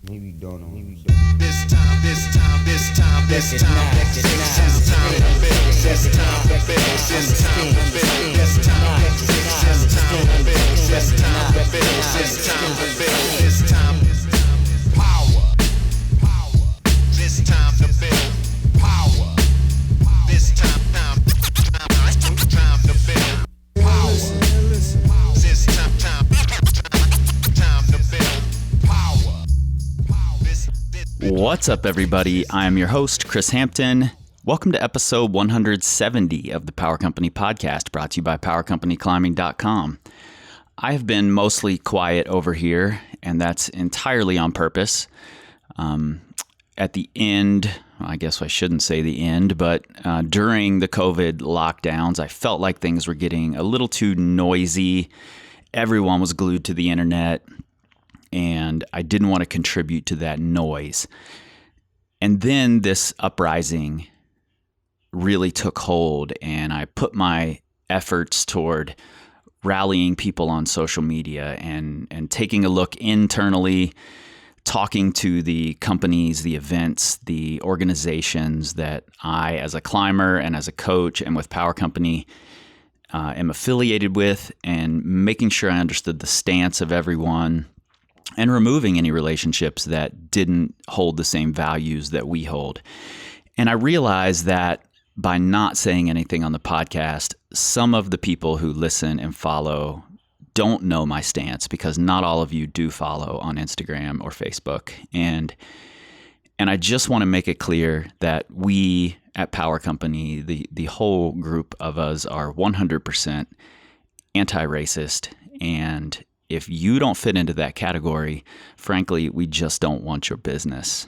Maybe don't know. This time, this time, this time, this time, this time to build, this time to build, this time to build, this time to build, this time to build, this time to build, this time to build, this time, power, this time to build, power, this time to build, power, this time to build, power. What's up, everybody? I'm your host, Chris Hampton. Welcome to episode 170 of the Power Company Podcast, brought to you by PowerCompanyClimbing.com. I have been mostly quiet over here, and that's entirely on purpose. At the end, I guess I shouldn't say the end, but during the COVID lockdowns, I felt like things were getting a little too noisy. Everyone was glued to the internet, and I didn't want to contribute to that noise. And then this uprising really took hold, and I put my efforts toward rallying people on social media and taking a look internally, talking to the companies, the events, the organizations that I, as a climber and as a coach and with Power Company, am affiliated with, and making sure I understood the stance of everyone, and removing any relationships that didn't hold the same values that we hold. And I realized that by not saying anything on the podcast, some of the people who listen and follow don't know my stance, because not all of you do follow on Instagram or Facebook. And I just want to make it clear that we at Power Company, the whole group of us, are 100% anti-racist, and if you don't fit into that category, frankly, we just don't want your business.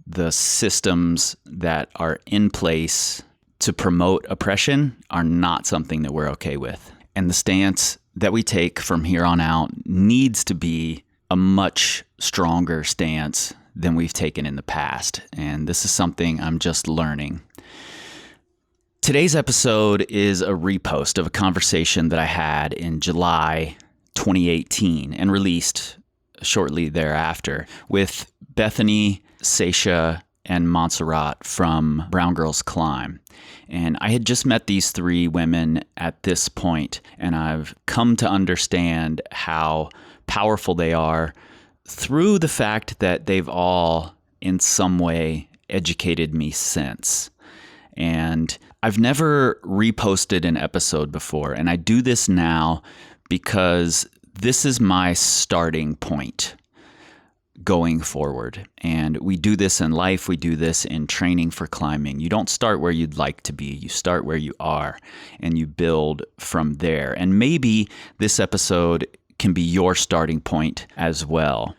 The systems that are in place to promote oppression are not something that we're okay with. And the stance that we take from here on out needs to be a much stronger stance than we've taken in the past. And this is something I'm just learning. Today's episode is a repost of a conversation that I had in July 2018 and released shortly thereafter with Bethany, Seisha, and Montserrat from Brown Girls Climb. And I had just met these three women at this point, and I've come to understand how powerful they are through the fact that they've all, in some way, educated me since. And I've never reposted an episode before, and I do this now because this is my starting point going forward. And we do this in life, we do this in training for climbing. You don't start where you'd like to be, you start where you are, and you build from there. And maybe this episode can be your starting point as well.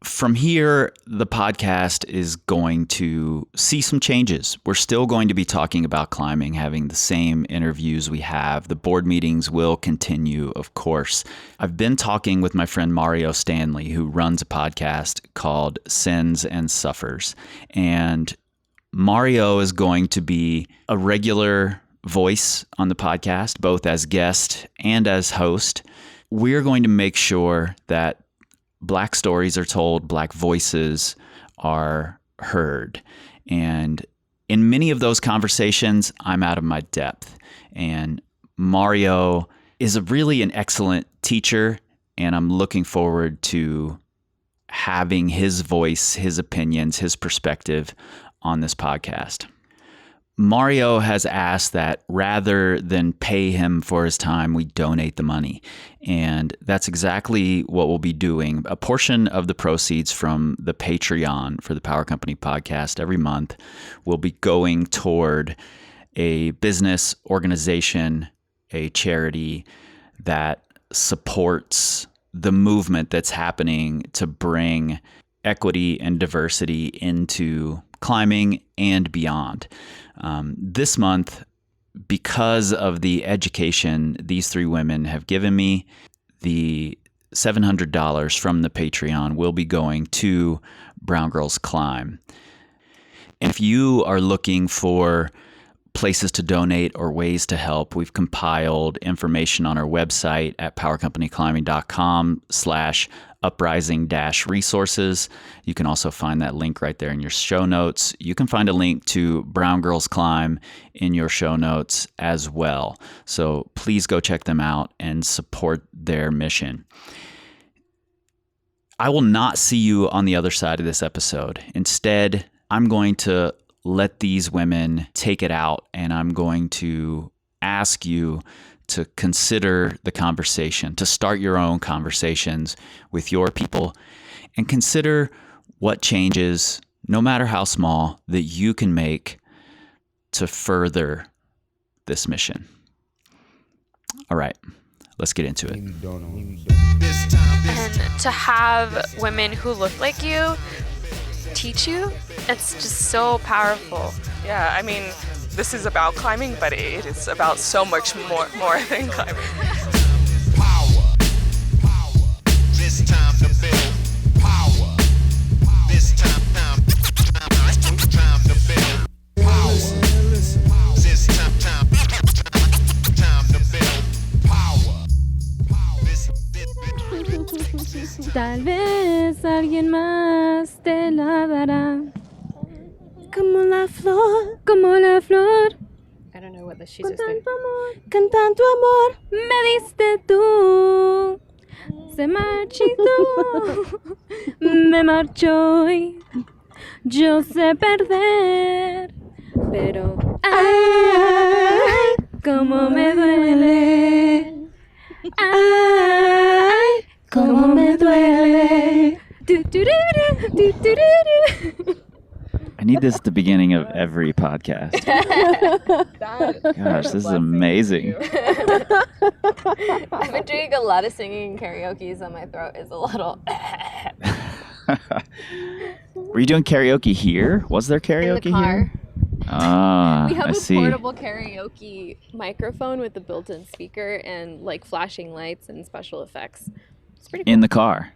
From here, the podcast is going to see some changes. We're still going to be talking about climbing, having the same interviews we have. The board meetings will continue, of course. I've been talking with my friend Mario Stanley, who runs a podcast called Sins and Suffers. And Mario is going to be a regular voice on the podcast, both as guest and as host. We're going to make sure that Black stories are told, Black voices are heard. And in many of those conversations, I'm out of my depth. And Mario is really an excellent teacher, and I'm looking forward to having his voice, his opinions, his perspective on this podcast. Mario has asked that rather than pay him for his time, we donate the money. And that's exactly what we'll be doing. A portion of the proceeds from the Patreon for the Power Company Podcast every month will be going toward a business organization, a charity that supports the movement that's happening to bring equity and diversity into climbing and beyond. This month, because of the education these three women have given me, the $700 from the Patreon will be going to Brown Girls Climb. And if you are looking for places to donate or ways to help, we've compiled information on our website at powercompanyclimbing.com/a uprising-resources. You can also find that link right there in your show notes. You can find a link to Brown Girls Climb in your show notes as well. So please go check them out and support their mission. I will not see you on the other side of this episode. Instead, I'm going to let these women take it out, and I'm going to ask you to consider the conversation, to start your own conversations with your people, and consider what changes, no matter how small, that you can make to further this mission. All right, let's get into it. And to have women who look like you teach you, it's just so powerful. Yeah, I mean, this is about climbing, but it is about so much more than climbing. Power. This time to build power. This time to build power. This time to build power. Tal vez alguien más te la dará. Como la flor, como la flor. I don't know what she's Con just doing. tanto amor, con tanto amor, me diste tú. Se marchitó, me marchó y yo sé perder. Pero, ay, cómo me duele. Ay, cómo me duele. Du, du, du, du, du, du, du. I need this at the beginning of every podcast. Gosh, this is amazing. I've been doing a lot of singing and karaoke, so my throat is a little Were you doing karaoke here? Was there karaoke in the car. here? Ah, We have I a see. portable karaoke microphone with a built-in speaker and like flashing lights and special effects. It's pretty cool. In the car.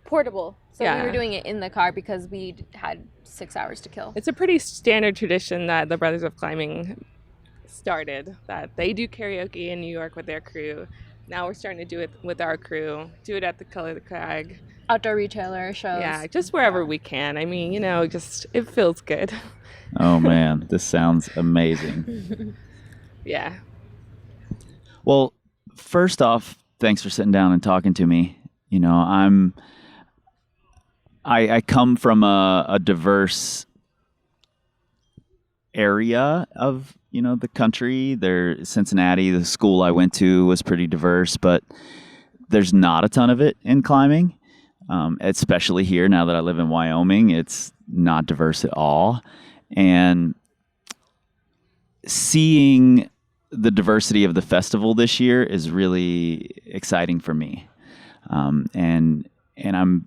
Portable. So Yeah. we were doing it in the car because we had 6 hours to kill. It's a pretty standard tradition that the Brothers of Climbing started, that they do karaoke in New York with their crew. Now we're starting to do it with our crew, do it at the Color the Crag. Outdoor retailer shows. Yeah, just wherever we can. I mean, you know, just, it feels good. Oh man, this sounds amazing. Yeah. Well, first off, thanks for sitting down and talking to me. You know, I come from a diverse area of, you know, the country. Cincinnati, the school I went to was pretty diverse, but there's not a ton of it in climbing. Especially here, now that I live in Wyoming, it's not diverse at all. And seeing the diversity of the festival this year is really exciting for me. And I'm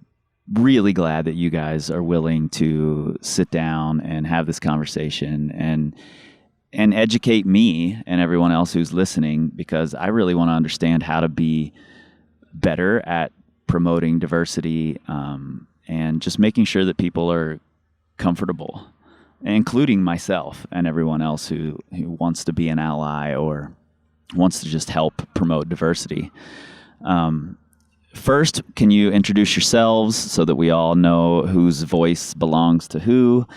really glad that you guys are willing to sit down and have this conversation and educate me and everyone else who's listening, because I really want to understand how to be better at promoting diversity, and just making sure that people are comfortable, including myself and everyone else who wants to be an ally or wants to just help promote diversity. First, can you introduce yourselves so that we all know whose voice belongs to who,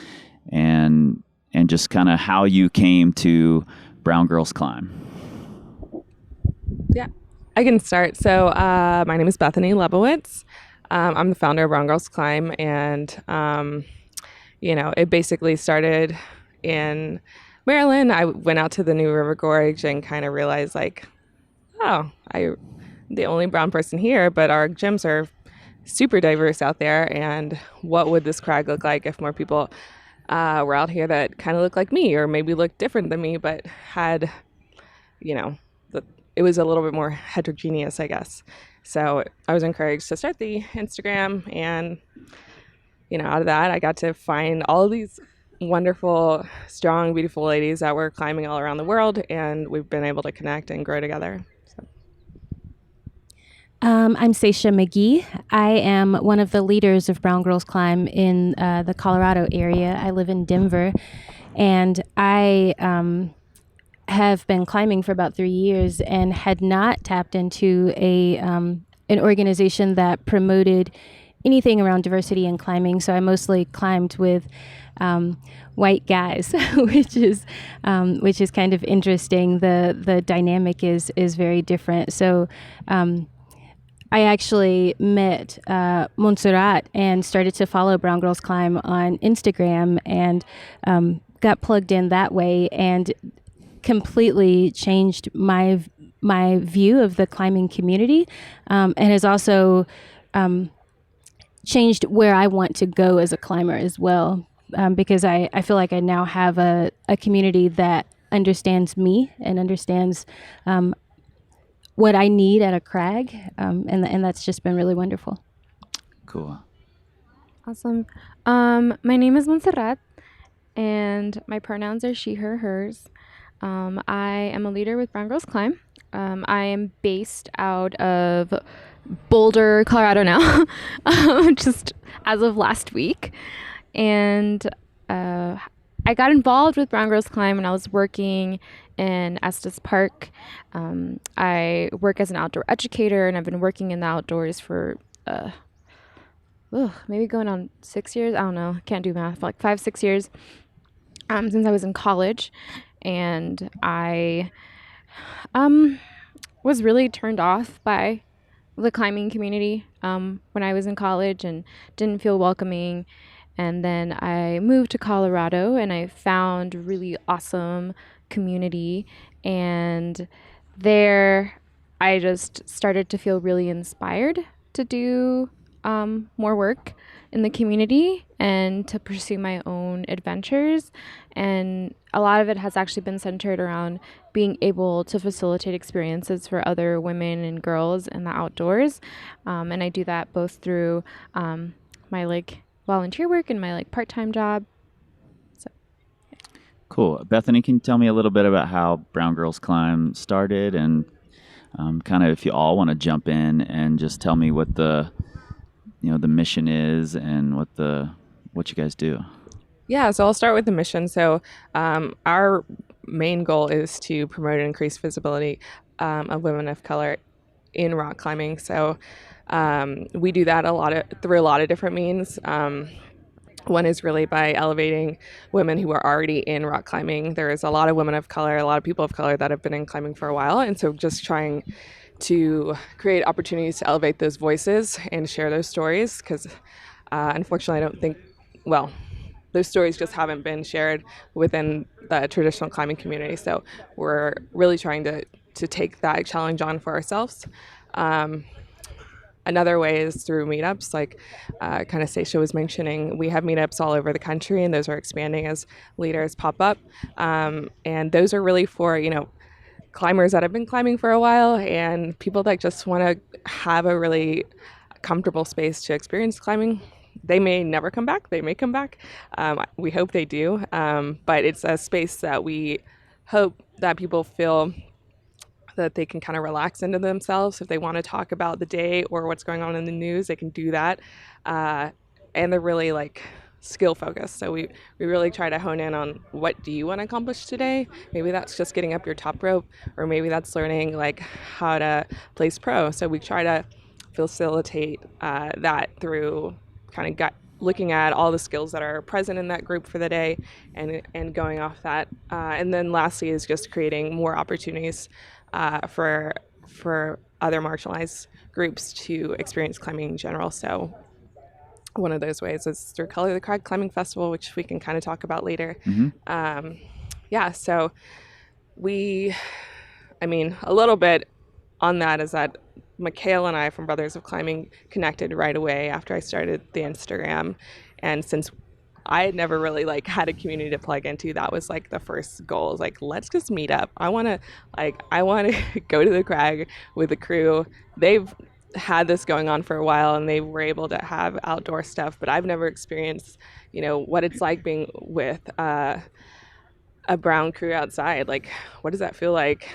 and just kind of how you came to Brown Girls Climb? Yeah, I can start. So my name is Bethany Lebowitz. I'm the founder of Brown Girls Climb, and you know, it basically started in Maryland. I went out to the New River Gorge and kind of realized, like, oh, I'm the only brown person here, but our gyms are super diverse out there. And what would this crag look like if more people were out here that kind of looked like me, or maybe looked different than me, but had, you know, it was a little bit more heterogeneous, I guess. So I was encouraged to start the Instagram, and, you know, out of that, I got to find all of these wonderful, strong, beautiful ladies that were climbing all around the world, and we've been able to connect and grow together. So. I'm Seisha McGee. I am one of the leaders of Brown Girls Climb in the Colorado area. I live in Denver, and I have been climbing for about 3 years and had not tapped into a an organization that promoted anything around diversity in climbing. So I mostly climbed with white guys, which is kind of interesting. The dynamic is very different. So I actually met Montserrat and started to follow Brown Girls Climb on Instagram, and got plugged in that way, and completely changed my view of the climbing community, and has also changed where I want to go as a climber as well, because I feel like I now have a community that understands me and understands what I need at a crag, and that's just been really wonderful. Cool. Awesome. My name is Montserrat, and my pronouns are she, her, hers. I am a leader with Brown Girls Climb. I am based out of Boulder, Colorado now, just as of last week. And I got involved with Brown Girls Climb when I was working in Estes Park. I work as an outdoor educator, and I've been working in the outdoors for maybe going on 6 years. I don't know. Can't do math. Like 5-6 years since I was in college. And I was really turned off by the climbing community when I was in college, and didn't feel welcoming. And then I moved to Colorado, and I found really awesome community. And there I just started to feel really inspired to do more work in the community and to pursue my own adventures. And a lot of it has actually been centered around being able to facilitate experiences for other women and girls in the outdoors. And I do that both through my volunteer work and my part-time job. So Cool. Bethany, can you tell me a little bit about how Brown Girls Climb started, and kind of if you all want to jump in and just tell me what the mission is and what you guys do. Yeah, so I'll start with the mission. So our main goal is to promote and increase visibility of women of color in rock climbing. So we do that through a lot of different means. One is really by elevating women who are already in rock climbing. There's a lot of women of color, a lot of people of color that have been in climbing for a while. And so just trying to create opportunities to elevate those voices and share those stories, because unfortunately I don't think, those stories just haven't been shared within the traditional climbing community. So we're really trying to take that challenge on for ourselves. Another way is through meetups, like kind of Stacia was mentioning. We have meetups all over the country, and those are expanding as leaders pop up. And those are really for, climbers that have been climbing for a while, and people that just want to have a really comfortable space to experience climbing. They may never come back. They may come back. We hope they do. But it's a space that we hope that people feel that they can kind of relax into themselves. If they want to talk about the day or what's going on in the news, they can do that. And they're really skill focused. So we really try to hone in on what do you want to accomplish today. Maybe that's just getting up your top rope, or maybe that's learning how to place pro. So we try to facilitate that through kind of looking at all the skills that are present in that group for the day, and going off that. And then lastly is just creating more opportunities for other marginalized groups to experience climbing in general. So one of those ways is through Color the Crag Climbing Festival, which we can kind of talk about later. Mm-hmm. So a little bit on that is that Mikhail and I from Brothers of Climbing connected right away after I started the Instagram. And since I had never really had a community to plug into, that was the first goal. Is let's just meet up. I want to go to the crag with the crew. They've had this going on for a while, and they were able to have outdoor stuff, but I've never experienced what it's like being with a brown crew outside. What does that feel like?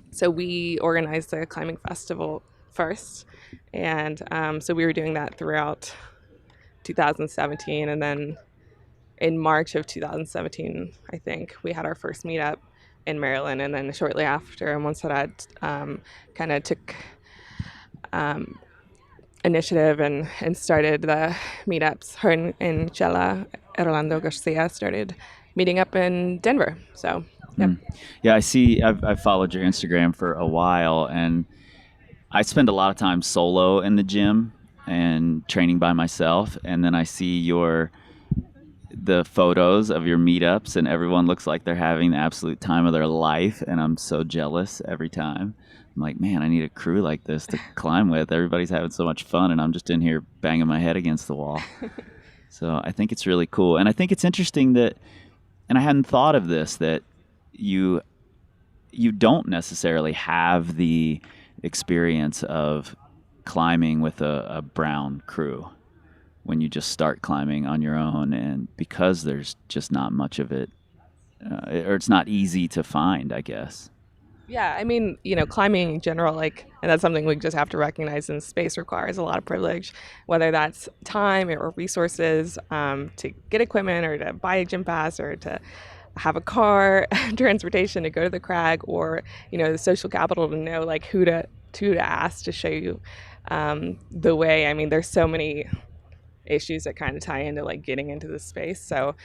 So we organized a climbing festival first, and so we were doing that throughout 2017, and then in March of 2017, I think, we had our first meetup in Maryland. And then shortly after, Montserrat kind of took initiative and started the meetups. Her and Chela Orlando Garcia started meeting up in Denver. So, yep. Yeah, I see. I've followed your Instagram for a while, and I spend a lot of time solo in the gym and training by myself, and then I see the photos of your meetups, and everyone looks like they're having the absolute time of their life, and I'm so jealous every time. I'm like, man, I need a crew like this to climb with. Everybody's having so much fun, and I'm just in here banging my head against the wall. So I think it's really cool, and I think it's interesting that, and I hadn't thought of this, that you don't necessarily have the experience of climbing with a brown crew when you just start climbing on your own, and because there's just not much of it, or it's not easy to find, I guess. Yeah, I mean, climbing in general, and that's something we just have to recognize, and space requires a lot of privilege, whether that's time or resources to get equipment or to buy a gym pass or to have a car, transportation to go to the crag, or, the social capital to know, who to ask to show you the way. I mean, there's so many issues that kind of tie into getting into the space. So,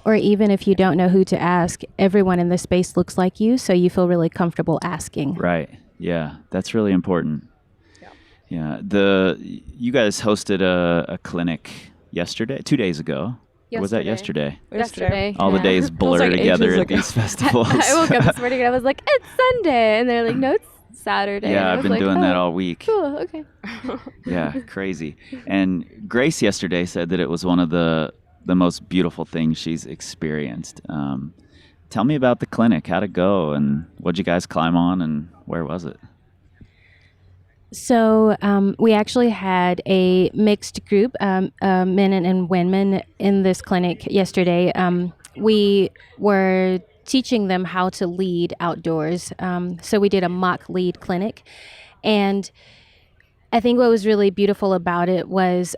or even if you don't know who to ask, everyone in the space looks like you, so you feel really comfortable asking. Right. Yeah, that's really important. Yeah. You guys hosted a clinic yesterday, 2 days ago. Or was that yesterday? Yesterday. All the days blur together at these festivals. I woke up this morning and I was like, it's Sunday. And they're like, no, it's Saturday. Yeah, I've been doing that all week. Cool, okay. Yeah, crazy. And Grace yesterday said that it was one of the most beautiful things she's experienced. Tell me about the clinic, how'd it go, and what'd you guys climb on, and where was it? So we actually had a mixed group, men and women, in this clinic yesterday. We were teaching them how to lead outdoors. So we did a mock lead clinic. And I think what was really beautiful about it was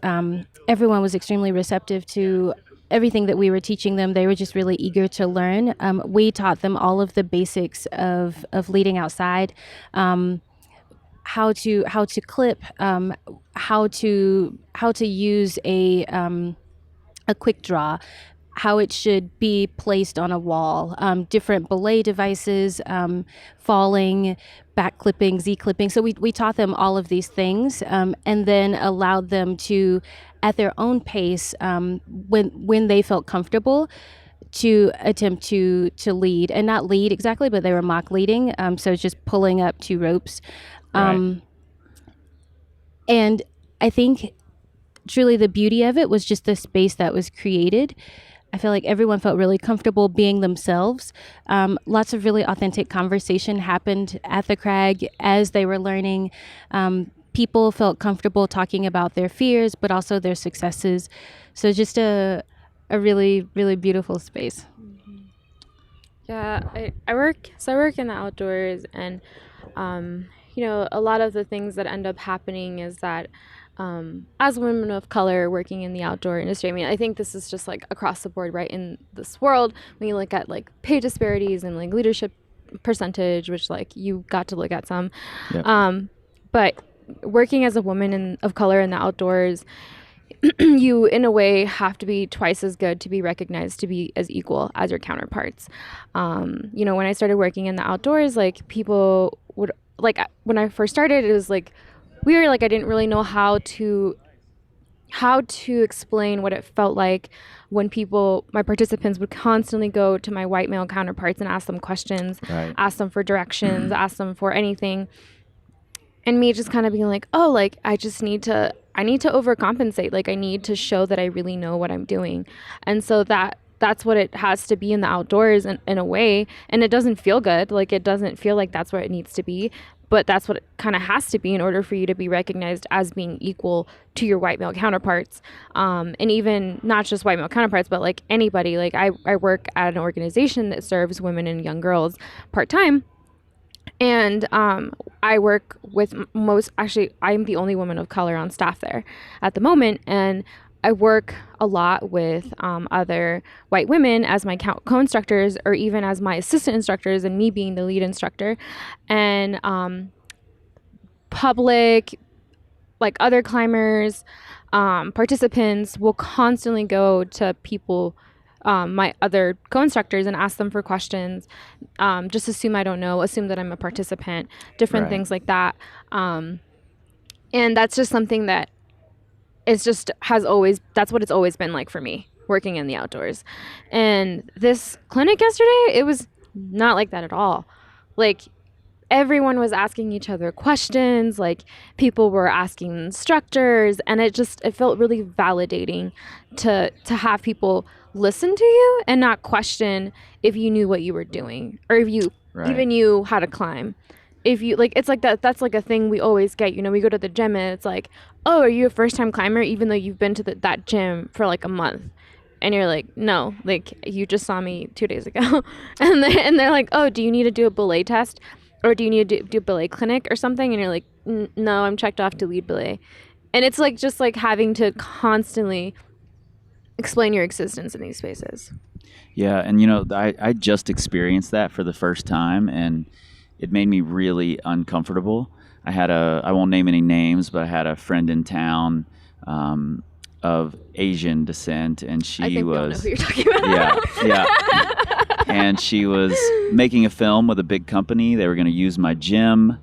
everyone was extremely receptive to everything that we were teaching them. They were just really eager to learn. We taught them all of the basics of leading outside. How to clip, how to use a quick draw, how it should be placed on a wall, different belay devices, falling, back clipping, Z clipping. So we taught them all of these things, and then allowed them to, at their own pace, when they felt comfortable, to attempt to lead, and not lead exactly, but they were mock leading. So it's just pulling up 2 ropes. Right. And I think truly the beauty of it was just the space that was created. I feel like everyone felt really comfortable being themselves. Lots of really authentic conversation happened at the crag as they were learning. People felt comfortable talking about their fears, but also their successes. So just a really, really beautiful space. Yeah, I work in the outdoors, and a lot of the things that end up happening is that as women of color working in the outdoor industry, I mean, I think this is just across the board, right, in this world, when you look at pay disparities and leadership percentage, which you got to look at some. Yep. But working as a woman of color in the outdoors, you in a way have to be twice as good to be recognized, to be as equal as your counterparts. When I started working in the outdoors, people would, when I first started, it was weird. I didn't really know how to explain what it felt like when my participants would constantly go to my white male counterparts and ask them questions, right, ask them for directions, ask them for anything. And me just kind of being I need to overcompensate. I need to show that I really know what I'm doing. And so that's what it has to be in the outdoors in a way. And it doesn't feel good. It doesn't feel like that's where it needs to be. But that's what it kind of has to be in order for you to be recognized as being equal to your white male counterparts. And even not just white male counterparts, but anybody. I work at an organization that serves women and young girls part-time. And I work with I'm the only woman of color on staff there at the moment. And I work a lot with other white women as my co-instructors, or even as my assistant instructors, and me being the lead instructor. And public, like other climbers, participants will constantly go to people, my other co-instructors, and ask them for questions. Just assume I don't know, assume that I'm a participant, different Right. things like that. And that's just something that it's just that's what it's always been like for me, working in the outdoors. And this clinic yesterday, it was not like that at all. Like, everyone was asking each other questions, like people were asking instructors, and it felt really validating to have people listen to you and not question if you knew what you were doing, or if you Right. even knew how to climb. If you like, it's like that's like a thing we always get, we go to the gym and it's like, oh, are you a first time climber, even though you've been to that gym for like a month? And you're like, no, like you just saw me 2 days ago. And they're like, oh, do you need to do a belay test, or do you need to do a belay clinic or something? And you're like, no, I'm checked off to lead belay. And it's like just like having to constantly explain your existence in these spaces. Yeah, and I just experienced that for the first time, and it made me really uncomfortable. I won't name any names, but I had a friend in town of Asian descent, and she I think we all know was who you're talking about. yeah. And she was making a film with a big company. They were going to use my gym,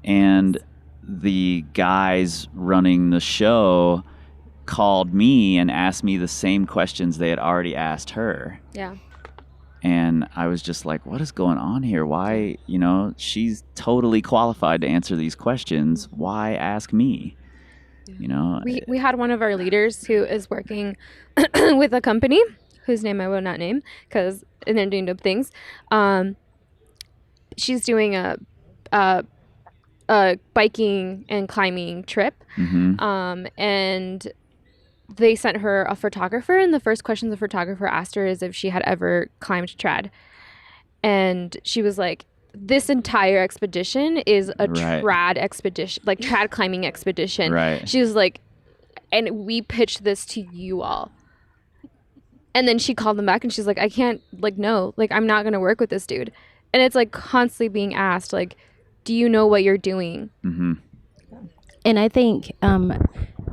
and the guys running the show called me and asked me the same questions they had already asked her. Yeah. And I was just like, what is going on here? Why, she's totally qualified to answer these questions. Why ask me? We had one of our leaders who is working with a company whose name I will not name because they're doing dope things. She's doing a biking and climbing trip. Mm-hmm. And they sent her a photographer, and the first question the photographer asked her is if she had ever climbed trad. And she was like, this entire expedition is a Right. trad expedition, like trad climbing expedition. Right. She was like, and we pitched this to you all. And then she called them back and she's like, I can't, like, no, like, I'm not going to work with this dude. And it's like constantly being asked, like, do you know what you're doing? Mm-hmm. And I think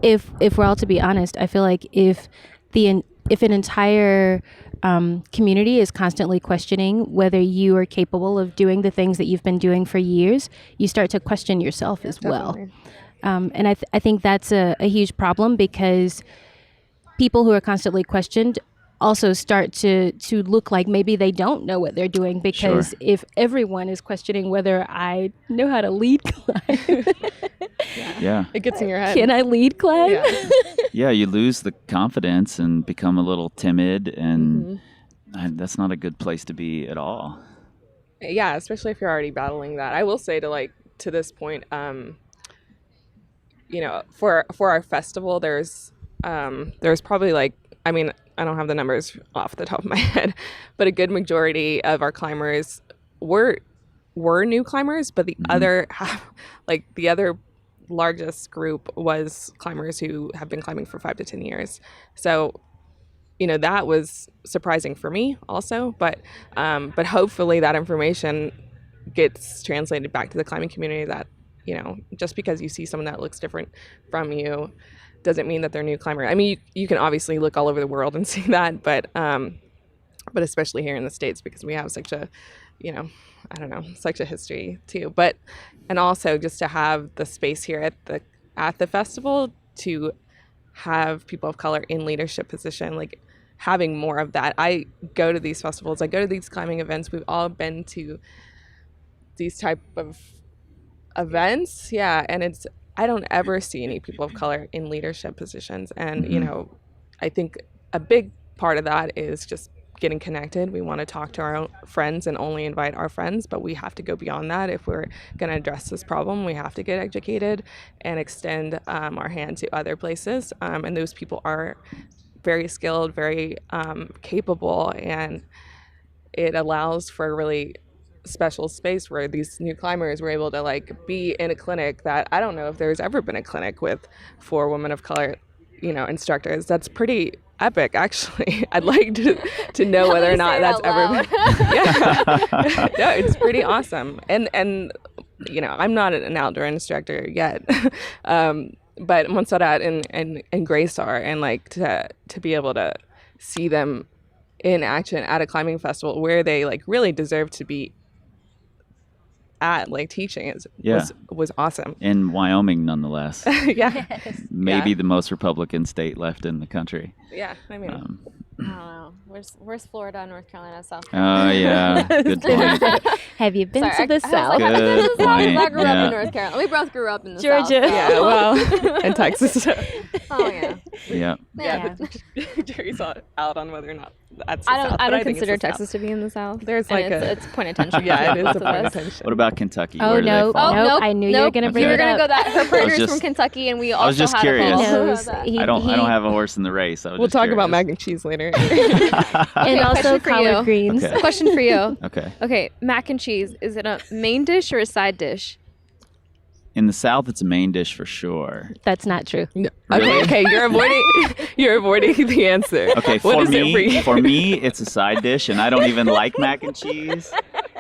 if we're all to be honest, I feel like if an entire community is constantly questioning whether you are capable of doing the things that you've been doing for years, you start to question yourself as well. And I think that's a huge problem, because people who are constantly questioned also start to look like maybe they don't know what they're doing, because Sure. if everyone is questioning whether I know how to lead climb, Yeah. It gets in your head. can I lead climb? Yeah. Yeah, you lose the confidence and become a little timid, and that's not a good place to be at all. Yeah, especially if you're already battling that. I will say to this point, for our festival, there's probably like, I mean, I don't have the numbers off the top of my head, but a good majority of our climbers were new climbers, but the other half, like the other largest group was climbers who have been climbing for 5 to 10 years. So, that was surprising for me also, but hopefully that information gets translated back to the climbing community, that, just because you see someone that looks different from you doesn't mean that they're a new climber. I mean, you can obviously look all over the world and see that, but especially here in the States, because we have such a, such a history too. And also just to have the space here at the festival to have people of color in leadership position, like having more of that. I go to these festivals, I go to these climbing events. We've all been to these type of events, and I don't ever see any people of color in leadership positions. And I think a big part of that is just getting connected. We want to talk to our own friends and only invite our friends, but we have to go beyond that. If we're going to address this problem, we have to get educated and extend our hand to other places. And those people are very skilled, very capable, and it allows for a really special space where these new climbers were able to like be in a clinic that I don't know if there's ever been a clinic with 4 women of color, instructors. That's pretty epic, actually. I'd like to know whether or not that's ever been. Yeah. No, it's pretty awesome. And I'm not an outdoor instructor yet, but Montserrat and Grace are, and like to be able to see them in action at a climbing festival where they like really deserve to be at, like teaching was awesome. In Wyoming, nonetheless. Yeah. Maybe the most Republican state left in the country. Yeah, I mean, I don't know. Where's Florida, North Carolina, South Oh, Carolina? yeah. Good point. Have you been to the I South? was like, Good this is how I point, grew up yeah. in North Carolina. We both grew up in the Georgia. South. so- yeah, well, in Texas. Oh yeah. Yeah. Yeah. Jerry's out on whether or not that's the I South, don't. but I don't think it's consider the South. Texas to be in the South. There's And like it's point of attention. Yeah, for it is both a of point of us. attention. What about Kentucky? Oh Where do they no, fall? nope! I knew you were gonna bring We were it gonna up. go that. Her partner's just- from Kentucky, and we also I was just had curious. a He call. knows. I don't have a horse in the race. I was We'll just talk about curious. mac and cheese later. And also question for collard you. greens. Okay. Question for you. Okay. Okay, mac and cheese. Is it a main dish or a side dish? In the South, it's a main dish for sure. That's not true. No. Really? Okay, you're avoiding the answer. Okay, What for is it me, you? for me, it's a side dish, and I don't even like mac and cheese,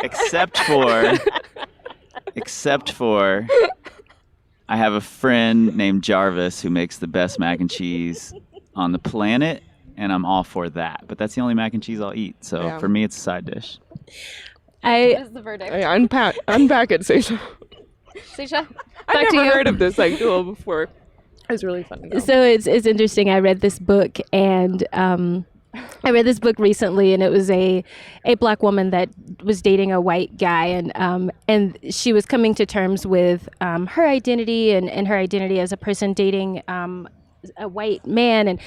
except for, I have a friend named Jarvis who makes the best mac and cheese on the planet, and I'm all for that. But that's the only mac and cheese I'll eat. So Yeah. for me, it's a side dish. What I is the verdict? Hey, unpack it, Seisha. Sisha, I've back to never you. heard of this like duel before. It was really funny. Though. so it's interesting. I read this book and I read this book recently, and it was a black woman that was dating a white guy, and she was coming to terms with her identity and her identity as a person dating a white man,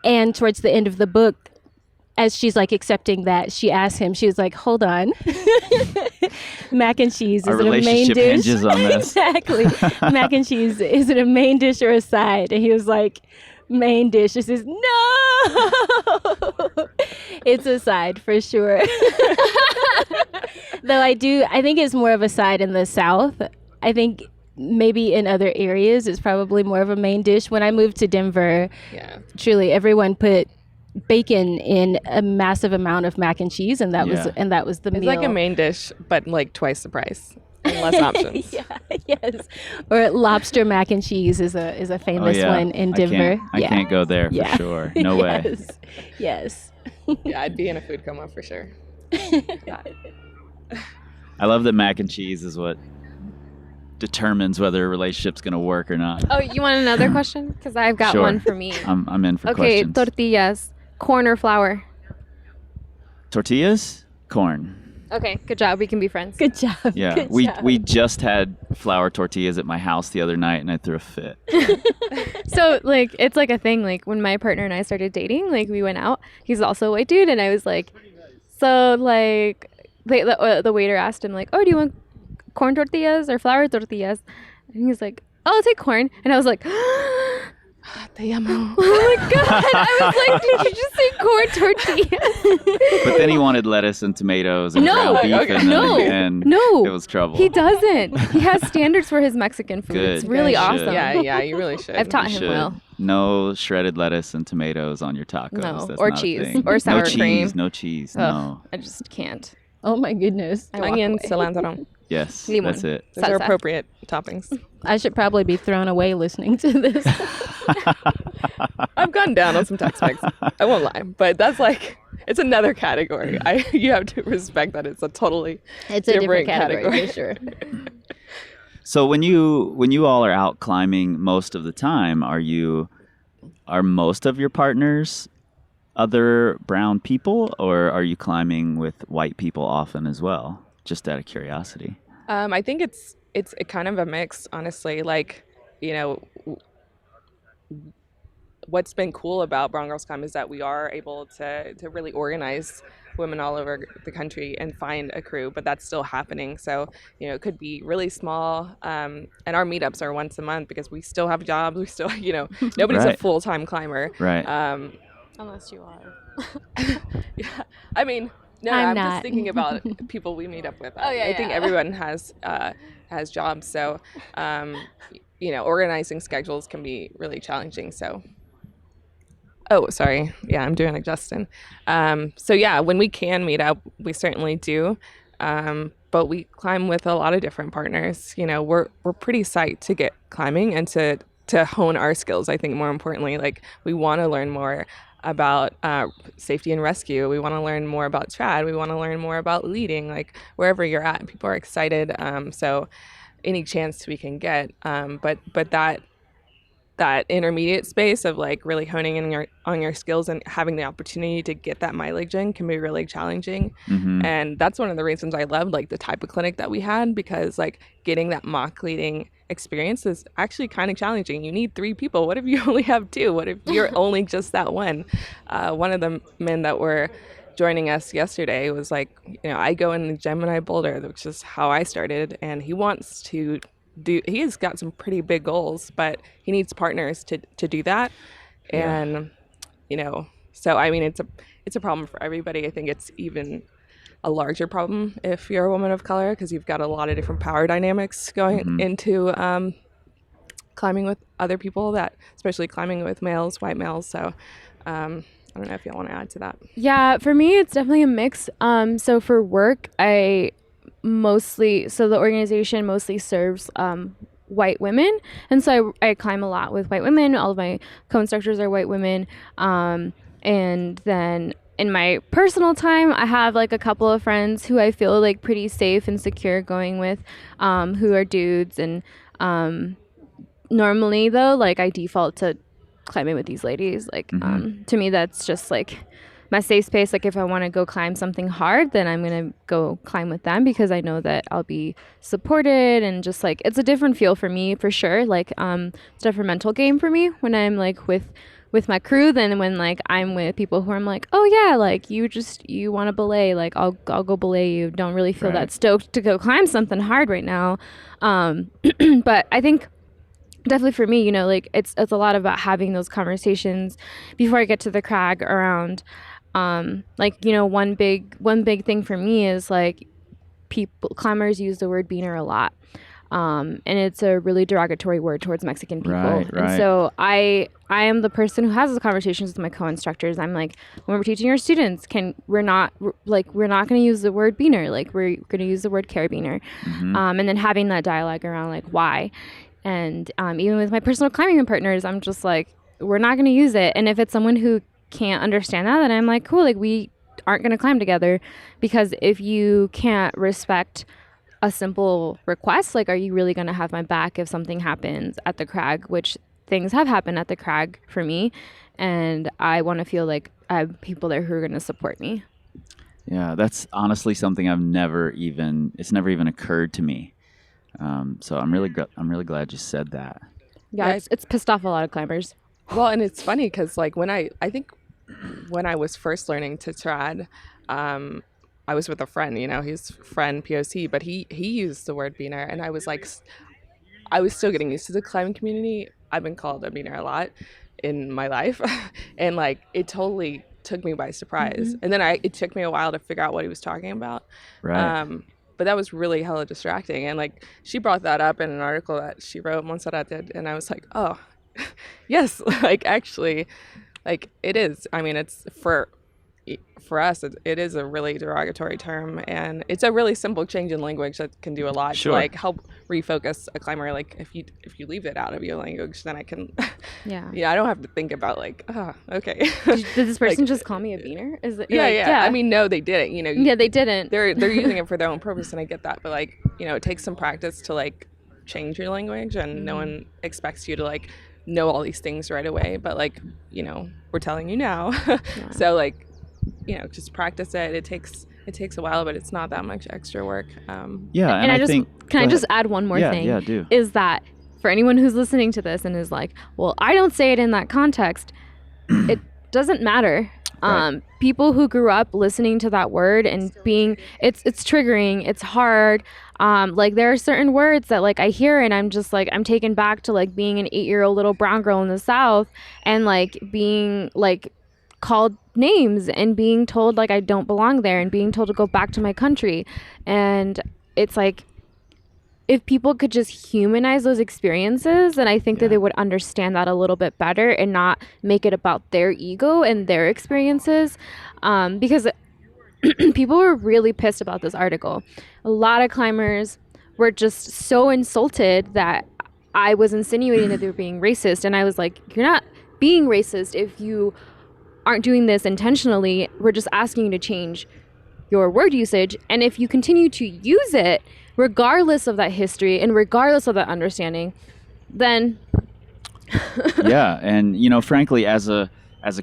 and towards the end of the book, as she's like accepting that, she asked him, she was like, hold on, mac and cheese, Our is it a main relationship dish? hinges on this. Exactly. Mac and cheese, is it a main dish or a side? And he was like, main dish. She says, no, it's a side for sure. Though I think it's more of a side in the South. I think maybe in other areas it's probably more of a main dish. When I moved to Denver, Yeah. truly everyone put bacon in a massive amount of mac and cheese, and that Yeah. was the It's meal. like a main dish, but like twice the price and less options. Yeah, yes. Or lobster mac and cheese is a famous one in Denver. I can't go there for Yeah. sure. No way. Yes. Yes. Yeah, I'd be in a food coma for sure. I love that mac and cheese is what determines whether a relationship's going to work or not. Oh, you want another question? Because I've got Sure. one for me. I'm in for Okay, questions. tortillas, corn or flour? Tortillas? Corn. Okay, good job. We can be friends. Good job. Yeah, Good we job. we just had flour tortillas at my house the other night, and I threw a fit. So like it's like a thing. Like when my partner and I started dating, like we went out. He's also a white dude, and I was like, so like the waiter asked him like, oh, do you want corn tortillas or flour tortillas? And he's like, oh, I'll take corn. And I was like, Te amo. oh my god! I was like, did you just say corn tortillas? But then he wanted lettuce and tomatoes and No, ground beef, okay. and, No, and no. it was trouble. He doesn't. He has standards for his Mexican food. Good. It's really You should. awesome. Yeah, you really should. I've taught You him should. well. No shredded lettuce and tomatoes on your tacos. No, That's or not a cheese, thing. or sour no cream. cheese, no cheese. Ugh, No. I just can't. Oh my goodness. I walk Onion, away. cilantro. Yes, Limon. that's it. Those are Salsa. appropriate toppings. I should probably be thrown away listening to this. I've gone down on some Tex-Mex. I won't lie, but that's like it's another category. You have to respect that it's a totally It's a different category for sure. So when you all are out climbing most of the time, are most of your partners other brown people, or are you climbing with white people often as well? Just out of curiosity. I think it's kind of a mix, honestly. Like, what's been cool about Brown Girls Climb is that we are able to really organize women all over the country and find a crew, but that's still happening. So, it could be really small. And our meetups are once a month because we still have jobs. We still, nobody's a Right. full-time climber. Right. Unless you are. Yeah, I mean, no, I'm I'm not. just thinking about people we meet up with. Oh, yeah, I think yeah. everyone has jobs, so organizing schedules can be really challenging. So, oh, sorry, yeah, I'm doing like Justin. So yeah, when we can meet up, we certainly do. but we climb with a lot of different partners. You know, we're pretty psyched to get climbing and to hone our skills. I think more importantly, like we want to learn more about safety and rescue. We want to learn more about trad. We want to learn more about leading. Like wherever you're at, people are excited. So any chance we can get. But that intermediate space of like really honing in on your skills and having the opportunity to get that mileage in can be really challenging. And that's one of the reasons I love like the type of clinic that we had, because like getting that mock leading experience is actually kind of challenging. You need 3 people. What if you only have 2? What if you're only just that one? One of the men that were joining us yesterday was like, you know, I go in the gym and I boulder, which is how I started, and he wants to he has got some pretty big goals, but he needs partners to do that. And you know, so I mean it's a problem for everybody. I think it's even a larger problem if you're a woman of color, because you've got a lot of different power dynamics going into climbing with other people, that especially climbing with males, white males. So I don't know if you want to add to that. Yeah, for me, it's definitely a mix. So for work, the organization mostly serves white women. And so I climb a lot with white women. All of my co-instructors are white women. And then in my personal time, I have like a couple of friends who I feel like pretty safe and secure going with, who are dudes. And normally though, like I default to climbing with these ladies. Like to me, that's just like my safe space. Like if I want to go climb something hard, then I'm gonna go climb with them, because I know that I'll be supported, and just like it's a different feel for me for sure. Like it's a different mental game for me when I'm like with my crew than when like I'm with people who I'm like, oh yeah, like you want to belay, like I'll go belay you. Don't really feel that stoked to go climb something hard right now. But I think definitely for me, you know, like it's a lot about having those conversations before I get to the crag around like, you know, one big thing for me is like climbers use the word beaner a lot. And it's a really derogatory word towards Mexican people. Right. And so I am the person who has those conversations with my co-instructors. I'm like, when we're teaching our students, we're not going to use the word beaner. Like we're going to use the word carabiner. And then having that dialogue around like why. And even with my personal climbing partners, I'm just like, we're not going to use it. And if it's someone who can't understand that, then I'm like, cool, like we aren't going to climb together. Because if you can't respect a simple request, like, are you really going to have my back if something happens at the crag, which things have happened at the crag for me. And I want to feel like I have people there who are going to support me. Yeah, that's honestly something it's never even occurred to me. So I'm really glad you said that. Yeah, it's pissed off a lot of climbers. Well, and it's funny because like when I think when I was first learning to trad, I was with a friend, you know, he's friend POC, but he used the word beaner, and I was like, I was still getting used to the climbing community. I've been called a beaner a lot in my life, and like it totally took me by surprise. And then it took me a while to figure out what he was talking about. Right. But that was really hella distracting. And like she brought that up in an article that she wrote, Montserrat did, and I was like, oh, yes, like actually, like it is. I mean, it's for us, it is a really derogatory term, and it's a really simple change in language that can do a lot to like help refocus a climber. Like if you leave it out of your language, then I can I don't have to think about like, oh, okay. Did this person just call me a beaner? Is it? Yeah. I mean, no, they didn't. You know. Yeah, they didn't. They're using it for their own purpose, and I get that. But like, you know, it takes some practice to like change your language, and no one expects you to like know all these things right away. But like, you know, we're telling you now. So like, you know, just practice it. It takes a while, but it's not that much extra work. And I just add one more thing? Yeah, do. Is that for anyone who's listening to this and is like, well, I don't say it in that context, it doesn't matter. Right. People who grew up listening to that word and being, it's triggering, it's hard. Like there are certain words that like I hear and I'm just like, I'm taken back to like being an 8-year-old little brown girl in the South and like being like called names and being told like I don't belong there and being told to go back to my country. And it's like, if people could just humanize those experiences, then I think that they would understand that a little bit better and not make it about their ego and their experiences. Because people were really pissed about this article. A lot of climbers were just so insulted that I was insinuating that they were being racist. And I was like, you're not being racist if you aren't doing this intentionally. We're just asking you to change your word usage. And if you continue to use it, regardless of that history and regardless of that understanding, then Yeah, and frankly, as a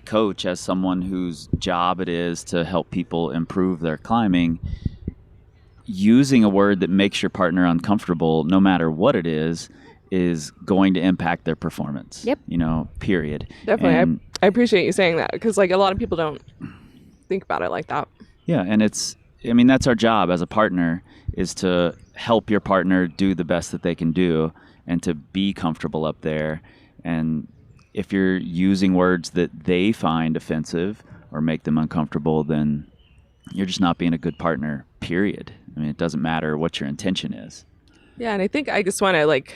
coach, as someone whose job it is to help people improve their climbing, using a word that makes your partner uncomfortable, no matter what it is going to impact their performance. Yep. Period. Definitely. And, I appreciate you saying that, because like a lot of people don't think about it like that. yeah, and that's our job as a partner, is to help your partner do the best that they can do and to be comfortable up there. And if you're using words that they find offensive or make them uncomfortable, then you're just not being a good partner, period. I mean, it doesn't matter what your intention is. Yeah, and I think I just want to like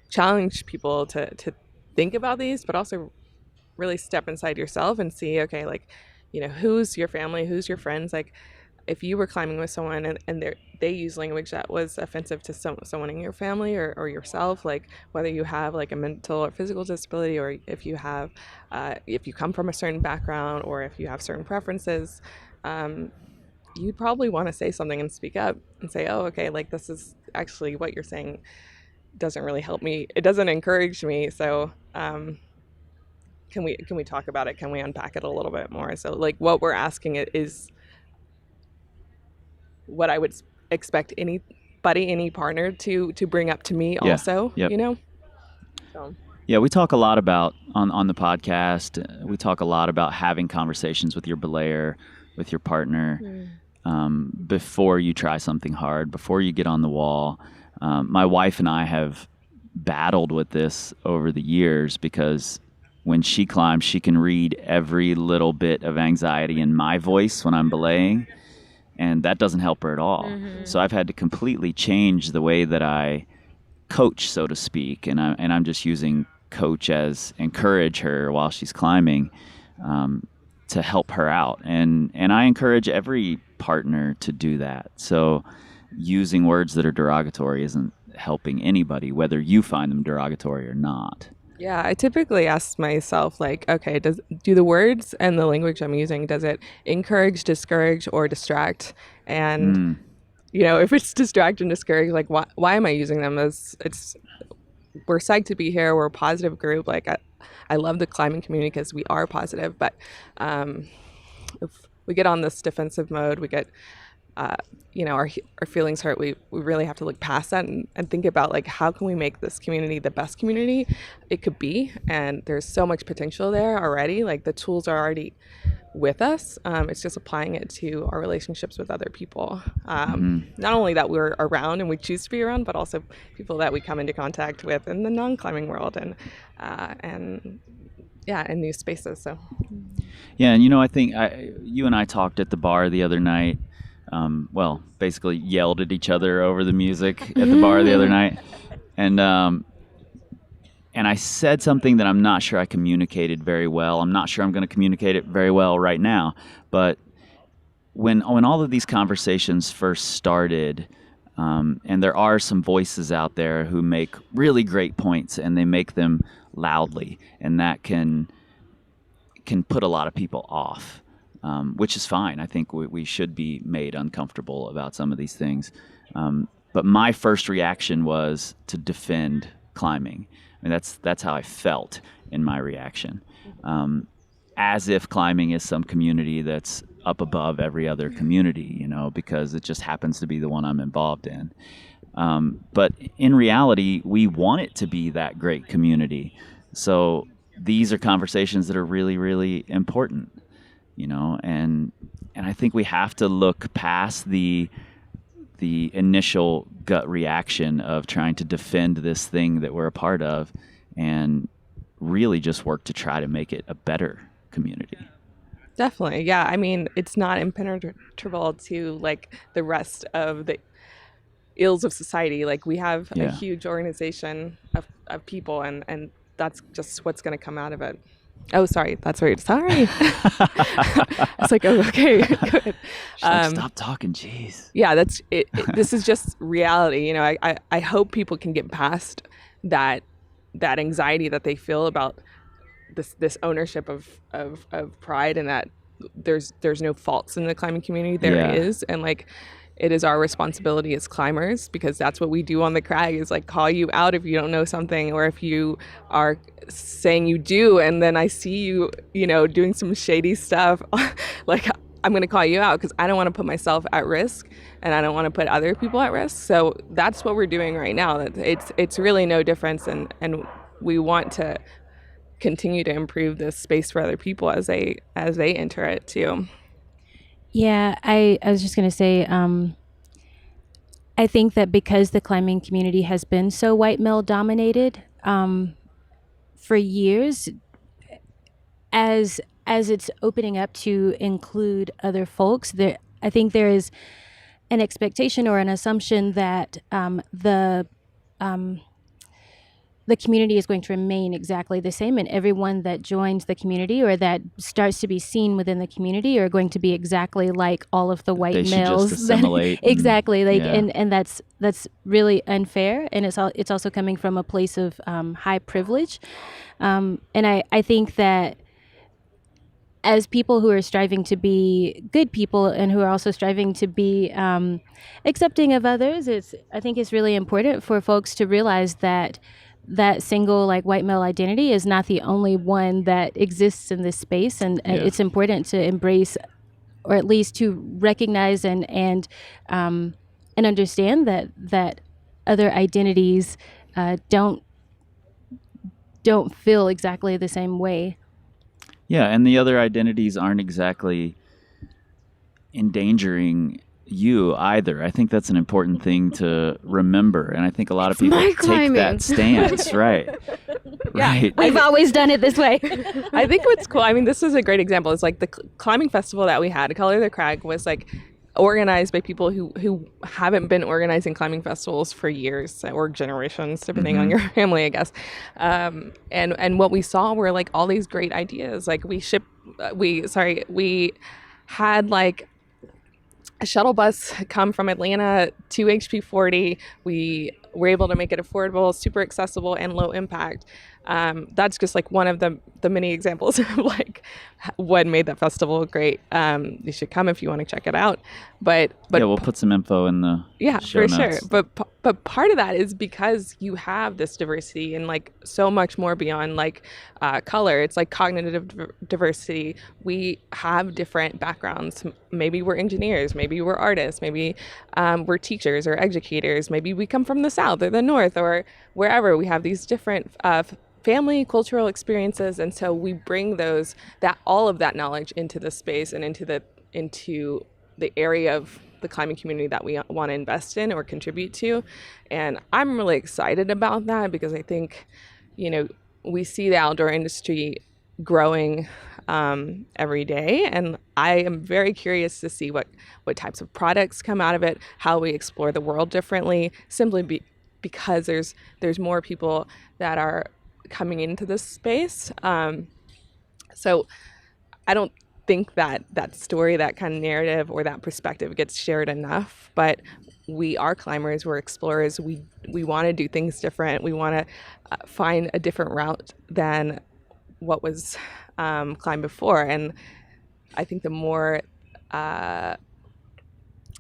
challenge people to think about these, but also really step inside yourself and see, okay, like, who's your family, who's your friends. Like, if you were climbing with someone and they use language that was offensive to someone in your family or yourself, like whether you have like a mental or physical disability, or if you have, if you come from a certain background, or if you have certain preferences, you'd probably want to say something and speak up and say, oh, okay, like this is actually what you're saying doesn't really help me. It doesn't encourage me. So, can we talk about it? Can we unpack it a little bit more? So like what we're asking it is what I would expect any partner to bring up to me also, Yep. So. Yeah, we talk a lot about on the podcast. We talk a lot about having conversations with your belayer, with your partner, before you try something hard, before you get on the wall. My wife and I have battled with this over the years, because when she climbs, she can read every little bit of anxiety in my voice when I'm belaying, and that doesn't help her at all. Mm-hmm. So I've had to completely change the way that I coach, so to speak, and I'm just using coach as encourage her while she's climbing, to help her out. And I encourage every partner to do that. So using words that are derogatory isn't helping anybody, whether you find them derogatory or not. Yeah, I typically ask myself, like, okay, do the words and the language I'm using, does it encourage, discourage, or distract? And if it's distract and discourage, like, why am I using them? We're psyched to be here. We're a positive group. Like, I love the climbing community because we are positive. But if we get on this defensive mode, we get our feelings hurt, we really have to look past that and think about, like, how can we make this community the best community it could be? And there's so much potential there already. Like, the tools are already with us. It's just applying it to our relationships with other people. Not only that we're around and we choose to be around, but also people that we come into contact with in the non-climbing world and in new spaces. So yeah, and I think you and I talked at the bar the other night. Basically yelled at each other over the music at the bar the other night. And I said something that I'm not sure I communicated very well. I'm not sure I'm going to communicate it very well right now. But when all of these conversations first started, and there are some voices out there who make really great points, and they make them loudly, and that can put a lot of people off. Which is fine. I think we should be made uncomfortable about some of these things. But my first reaction was to defend climbing. I mean, that's how I felt in my reaction. As if climbing is some community that's up above every other community, because it just happens to be the one I'm involved in. But in reality, we want it to be that great community. So these are conversations that are really, really important. And I think we have to look past the initial gut reaction of trying to defend this thing that we're a part of, and really just work to try to make it a better community. Definitely. Yeah. I mean, it's not impenetrable to like the rest of the ills of society. Like, we have a huge organization of people, and that's just what's going to come out of it. Oh, sorry. That's right. Sorry. I was like, oh, okay, good. She's like, stop talking, jeez. Yeah, that's it. This is just reality. You know, I hope people can get past that anxiety that they feel about this ownership of pride, and that there's no faults in the climbing community. There is, and like, it is our responsibility as climbers, because that's what we do on the crag, is like call you out if you don't know something, or if you are saying you do and then I see you, you know, doing some shady stuff. Like, I'm going to call you out because I don't want to put myself at risk, and I don't want to put other people at risk. So that's what we're doing right now. It's really no difference, and we want to continue to improve this space for other people as they enter it too. Yeah, I was just going to say, I think that because the climbing community has been so white male dominated for years, as it's opening up to include other folks, I think there is an expectation or an assumption that the community is going to remain exactly the same, and everyone that joins the community or that starts to be seen within the community are going to be exactly like all of the white They should males. just assimilate. Exactly, like, yeah. and that's really unfair, and it's also coming from a place of high privilege, and I think that as people who are striving to be good people and who are also striving to be accepting of others, I think it's really important for folks to realize that single, like, white male identity is not the only one that exists in this space, and it's important to embrace, or at least to recognize and understand that other identities don't feel exactly the same way. Yeah, and the other identities aren't exactly endangering you either. I think that's an important thing to remember, and I think a lot of people take that stance. Right. Right. We've always done it this way. I think what's cool, I mean, this is a great example. It's like the climbing festival that we had, Color the Crag, was like organized by people who haven't been organizing climbing festivals for years or generations, depending on your family, I guess. And what we saw were like all these great ideas. Like we had like a shuttle bus come from Atlanta to HP40. We were able to make it affordable, super accessible, and low impact. That's just like one of the many examples of like what made that festival great. You should come if you want to check it out. But yeah, we'll put some info in the show for notes. Sure. But part of that is because you have this diversity and like so much more beyond like color. It's like cognitive diversity. We have different backgrounds. Maybe we're engineers. Maybe we're artists. Maybe we're teachers or educators. Maybe we come from the South or the North or wherever. We have these different family, cultural experiences, and so we bring all of that knowledge into the space and into the area of the climbing community that we want to invest in or contribute to. And I'm really excited about that because I think, you know, we see the outdoor industry growing every day, and I am very curious to see what types of products come out of it, how we explore the world differently, simply because there's more people that are coming into this space. So I don't think that story, that kind of narrative or that perspective gets shared enough, but we are climbers, we're explorers, we want to do things different, we want to find a different route than what was climbed before. And I think the more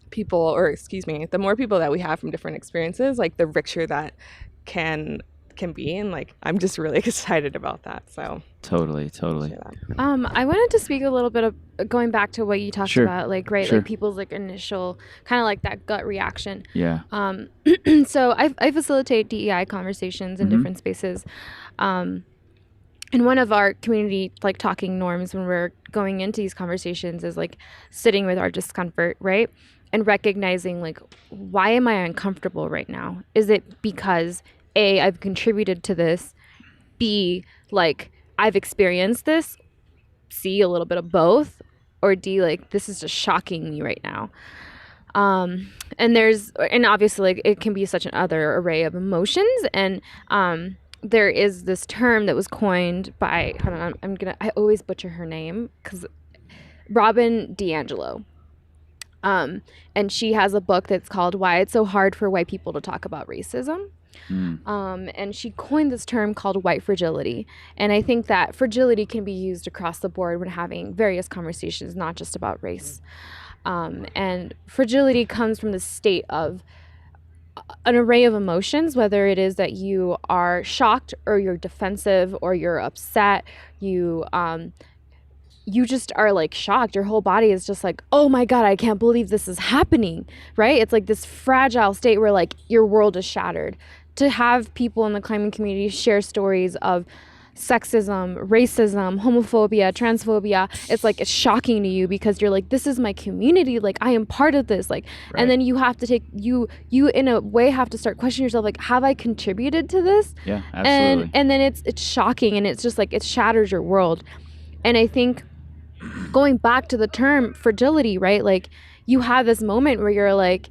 people that we have from different experiences, like the richer that can be, and like I'm just really excited about that. So totally. I wanted to speak a little bit of going back to what you talked about, like like people's like initial kind of like that gut reaction. Yeah. So I facilitate DEI conversations in different spaces. And one of our community like talking norms when we're going into these conversations is like sitting with our discomfort, right? And recognizing like, why am I uncomfortable right now? Is it because A, I've contributed to this, B, like I've experienced this, C, a little bit of both, or D, like this is just shocking me right now. And obviously like it can be such an other array of emotions, and there is this term that was coined by, hold on, I always butcher her name, because Robin DiAngelo. And she has a book that's called Why It's So Hard for White People to Talk About Racism. And she coined this term called white fragility. And I think that fragility can be used across the board when having various conversations, not just about race. And fragility comes from the state of an array of emotions, whether it is that you are shocked or you're defensive or you're upset, you just are like shocked. Your whole body is just like, oh my God, I can't believe this is happening, right? It's like this fragile state where like your world is shattered. To have people in the climbing community share stories of sexism, racism, homophobia, transphobia, it's shocking to you because you're like, this is my community, like I am part of this, like, Right. and then you have to take, you in a way have to start questioning yourself, like, have I contributed to this? Yeah, absolutely. And then it's shocking, and it's just like, it shatters your world. And I think going back to the term fragility, right? Like, you have this moment where you're like,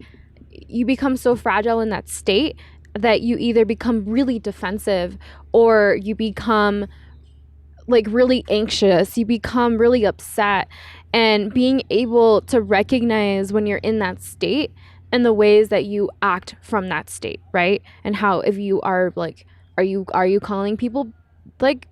you become so fragile in that state that you either become really defensive or you become like really anxious, you become really upset. And being able to recognize when you're in that state and the ways that you act from that state, right? And how, if you are like, are you calling people like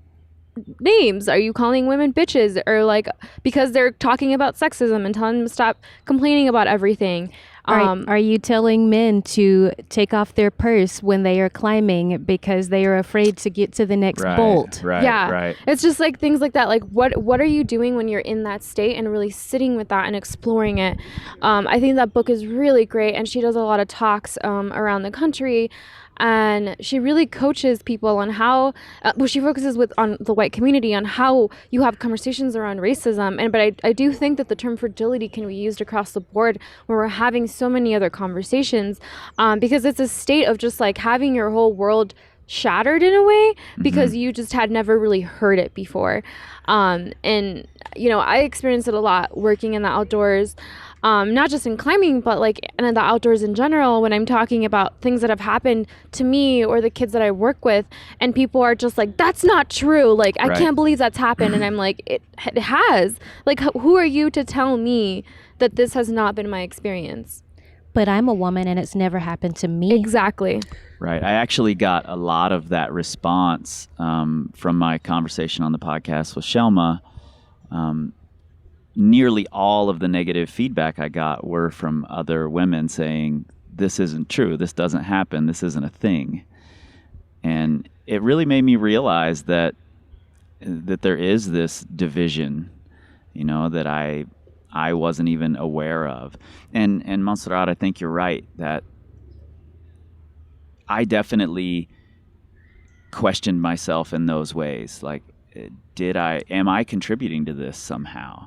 names? Are you calling women bitches, or like, because they're talking about sexism and telling them to stop complaining about everything? Are you telling men to take off their purse when they are climbing because they are afraid to get to the next bolt? Right. Yeah. Right. It's just like things like that. Like, what are you doing when you're in that state and really sitting with that and exploring it? I think that book is really great, and she does a lot of talks around the country. And she really coaches people on how, she focuses on the white community, on how you have conversations around racism. But I do think that the term fragility can be used across the board when we're having so many other conversations, because it's a state of just like having your whole world shattered in a way because you just had never really heard it before. And, you know, I experienced it a lot working in the outdoors. Not just in climbing, but like in the outdoors in general, when I'm talking about things that have happened to me or the kids that I work with, and people are just like, that's not true. Like, I Right. can't believe that's happened. And I'm like, it has. Like, who are you to tell me that this has not been my experience? But I'm a woman and it's never happened to me. Exactly. Right. I actually got a lot of that response from my conversation on the podcast with Shelma. Nearly all of the negative feedback I got were from other women saying, this isn't true, this doesn't happen, this isn't a thing. And it really made me realize that there is this division, you know, that I wasn't even aware of. And Montserrat, I think you're right that I definitely questioned myself in those ways. Like, am I contributing to this somehow?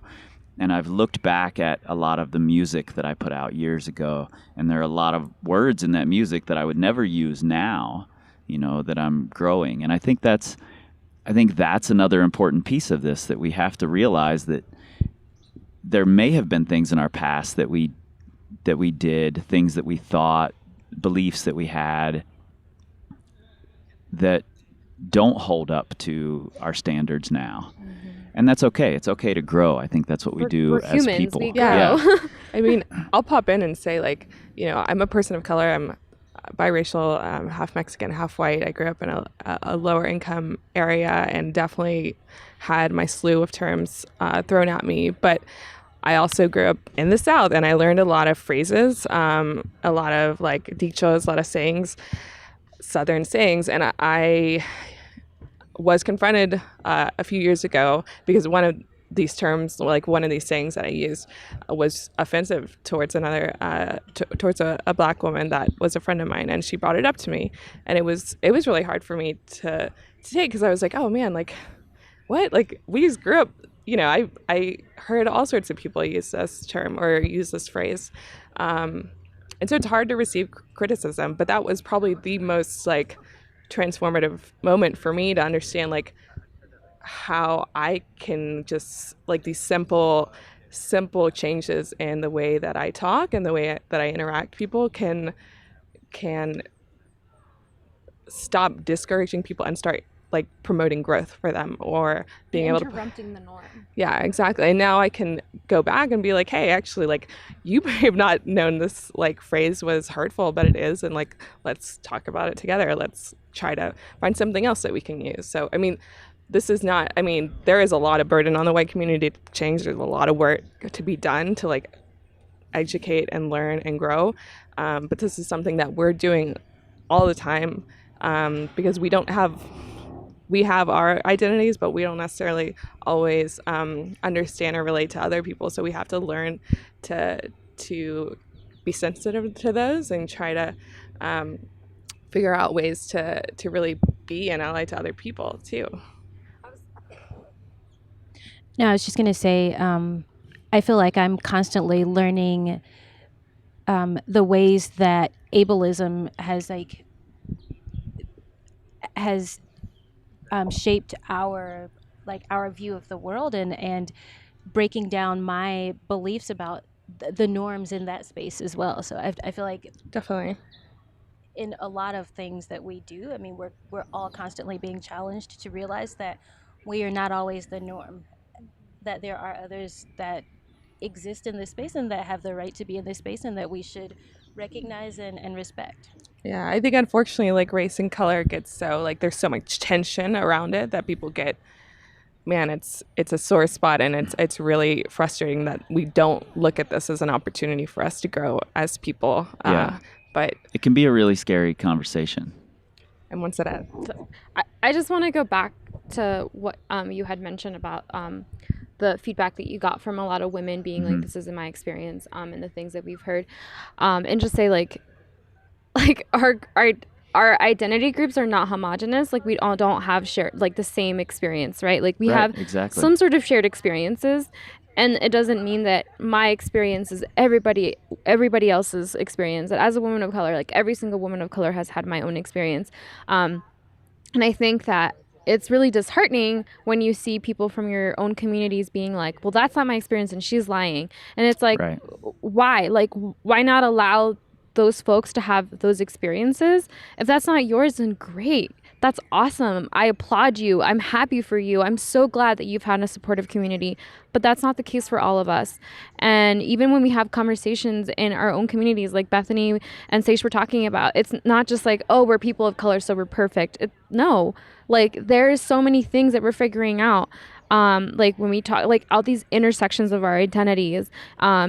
And I've looked back at a lot of the music that I put out years ago, and there are a lot of words in that music that I would never use now, you know, that I'm growing. And I think that's another important piece of this, that we have to realize that there may have been things in our past that we did, things that we thought, beliefs that we had that don't hold up to our standards now. And that's okay. It's okay to grow. I think that's what we do we're as humans, people. we Yeah. grow. I mean, I'll pop in and say, like, you know, I'm a person of color. I'm biracial, half Mexican, half white. I grew up in a lower income area and definitely had my slew of terms thrown at me. But I also grew up in the South, and I learned a lot of phrases, a lot of like dichos, a lot of sayings, Southern sayings. And I was confronted a few years ago because one of these terms, like one of these sayings that I used, was offensive towards towards a black woman that was a friend of mine, and she brought it up to me, and it was really hard for me to take, because I was like, oh man, like, what? Like, we just grew up, you know, I heard all sorts of people use this term or use this phrase, and so it's hard to receive criticism, but that was probably the most like transformative moment for me to understand like how I can just like these simple changes in the way that I talk and the way that I interact with people can stop discouraging people and start like promoting growth for them, or being able to interrupting the norm. yeah, exactly. And now I can go back and be like, hey, actually, like, you may have not known this like phrase was hurtful, but it is, and like, let's talk about it together. Let's try to find something else that we can use. So I mean, this is not, I mean, there is a lot of burden on the white community to change. There's a lot of work to be done to like educate and learn and grow, but this is something that we're doing all the time, because we have our identities, but we don't necessarily always understand or relate to other people. So we have to learn to be sensitive to those and try to figure out ways to really be an ally to other people too. No, I was just going to say, I feel like I'm constantly learning the ways that ableism has shaped our view of the world, and breaking down my beliefs about the norms in that space as well. So I feel like Definitely. in a lot of things that we do, I mean, we're all constantly being challenged to realize that we are not always the norm, that there are others that exist in this space and that have the right to be in this space, and that we should recognize and respect. Yeah, I think unfortunately, like, race and color gets so, like, there's so much tension around it that people get, man, it's a sore spot, and it's really frustrating that we don't look at this as an opportunity for us to grow as people. Yeah. But It can be a really scary conversation. and once it ends, I just want to go back to what you had mentioned about the feedback that you got from a lot of women being like, this isn't my experience, and the things that we've heard, and just say like our identity groups are not homogenous. Like, we all don't have shared like the same experience, right? Like, we Right, have exactly. some sort of shared experiences, and it doesn't mean that my experience is everybody else's experience. That as a woman of color, like, every single woman of color has had my own experience, and I think that it's really disheartening when you see people from your own communities being like, well, that's not my experience and she's lying. And it's like, Right. why? Like, why not allow those folks to have those experiences? If that's not yours, then great. That's awesome. I applaud you. I'm happy for you. I'm so glad that you've had a supportive community. But that's not the case for all of us. And even when we have conversations in our own communities, like Bethany and Sage were talking about, it's not just like, oh, we're people of color, so we're perfect. No, like, there's so many things that we're figuring out. Like, when we talk, like, all these intersections of our identities,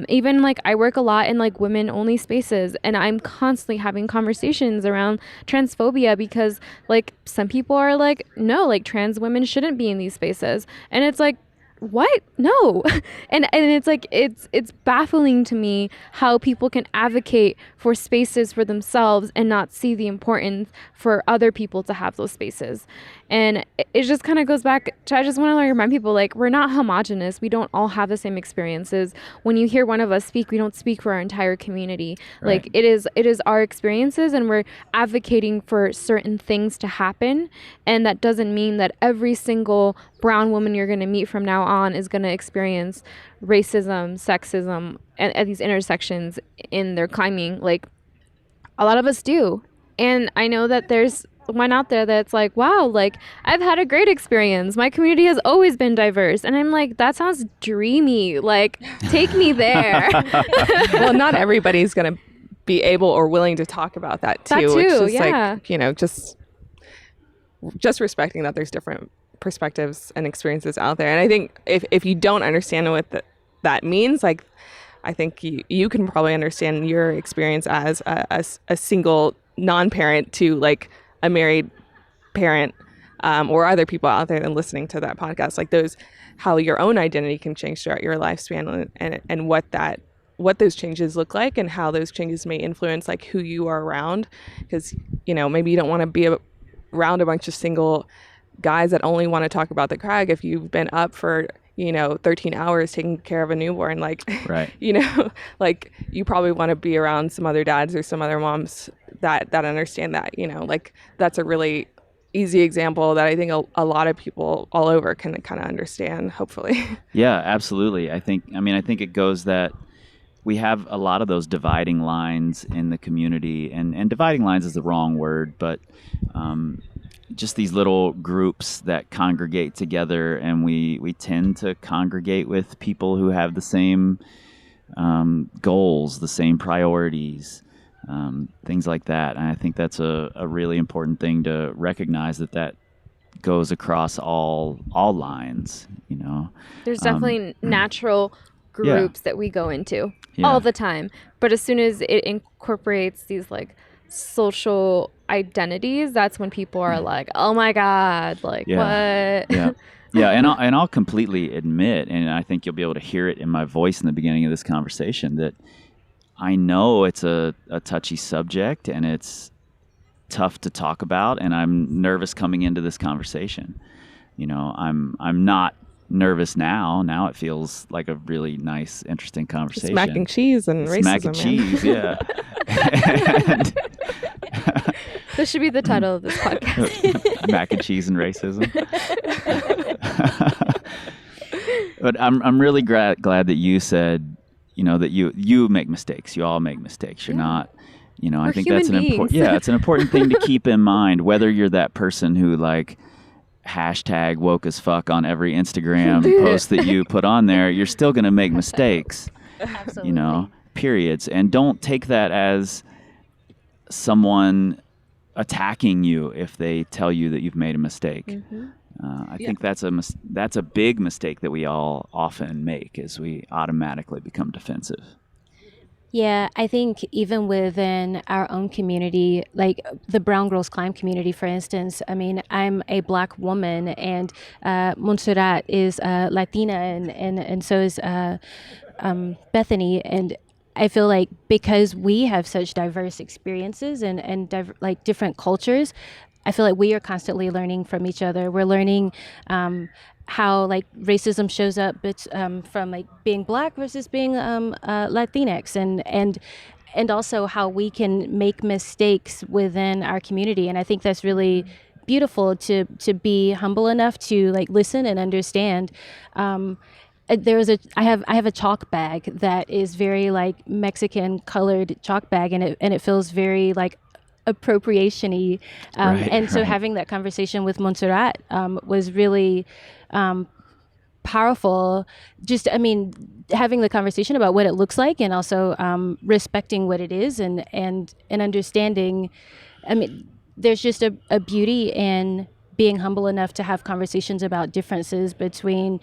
even like, I work a lot in like women only spaces, and I'm constantly having conversations around transphobia, because like, some people are like, no, like, trans women shouldn't be in these spaces. And it's like, what? No. and it's like, it's baffling to me how people can advocate for spaces for themselves and not see the importance for other people to have those spaces. And it just kind of goes back to, I just want to remind people, like, we're not homogenous. We don't all have the same experiences. When you hear one of us speak, we don't speak for our entire community. Right. Like, it is our experiences, and we're advocating for certain things to happen. And that doesn't mean that every single brown woman you're going to meet from now on is going to experience racism, sexism, and at these intersections in their climbing. Like, a lot of us do. And I know that there's one out there that's like, wow, like, I've had a great experience. My community has always been diverse. And I'm like, that sounds dreamy. Like, take me there. well, not everybody's going to be able or willing to talk about that too. That too, It's just yeah. like, you know, just respecting that there's different perspectives and experiences out there. And I think if you don't understand what that means, like, I think you can probably understand your experience as a single non-parent to like a married parent, or other people out there and listening to that podcast, like those, how your own identity can change throughout your lifespan, and what those changes look like, and how those changes may influence like who you are around. Because, you know, maybe you don't want to be around a bunch of single guys that only want to talk about the crag if you've been up for, you know, 13 hours taking care of a newborn. Like, Right. you know, like, you probably want to be around some other dads or some other moms that understand that, you know, like, that's a really easy example that I think a lot of people all over can kind of understand, hopefully. Yeah, absolutely. I think it goes that we have a lot of those dividing lines in the community, and dividing lines is the wrong word, but just these little groups that congregate together, and we tend to congregate with people who have the same goals, the same priorities, things like that. And I think that's a really important thing to recognize, that goes across all lines, you know. There's definitely natural Yeah. groups that we go into Yeah. all the time. But as soon as it incorporates these like social identities, that's when people are like, oh my God, like Yeah. what? Yeah. Yeah, and I'll completely admit, and I think you'll be able to hear it in my voice in the beginning of this conversation, that I know it's a touchy subject and it's tough to talk about, and I'm nervous coming into this conversation. You know, I'm not nervous now. Now it feels like a really nice, interesting conversation. It's mac and cheese and It's racism. mac and man. cheese, yeah. And This should be the title of this podcast. mac and cheese and racism. But I'm really glad that you said, you know, that you make mistakes. You all make mistakes. You're not, you know, I We're think that's human beings. it's an important thing to keep in mind, whether you're that person who like hashtag woke as fuck on every Instagram post that you put on there. You're still going to make mistakes, Absolutely. you know, periods. And don't take that as someone attacking you if they tell you that you've made a mistake. I think that's a big mistake that we all often make, is we automatically become defensive. Yeah, I think even within our own community, like the Brown Girls Climb community, for instance, I mean, I'm a Black woman, and Montserrat is Latina, and so is Bethany. And I feel like because we have such diverse experiences and like different cultures, I feel like we are constantly learning from each other. We're learning how like racism shows up from like being Black versus being Latinx, and also how we can make mistakes within our community. And I think that's really beautiful to be humble enough to like listen and understand. I have a chalk bag that is very like Mexican colored chalk bag, and it feels very like appropriation-y. And so having that conversation with Montserrat was really powerful. Just, I mean, having the conversation about what it looks like, and also respecting what it is, and understanding. I mean, there's just a beauty in being humble enough to have conversations about differences between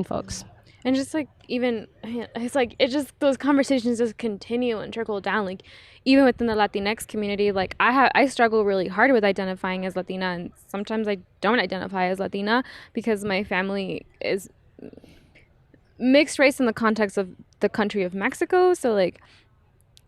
folks. And just like, even it's like, it just, those conversations just continue and trickle down. Like even within the Latinx community, like I struggle really hard with identifying as Latina, and sometimes I don't identify as Latina because my family is mixed race in the context of the country of Mexico. So like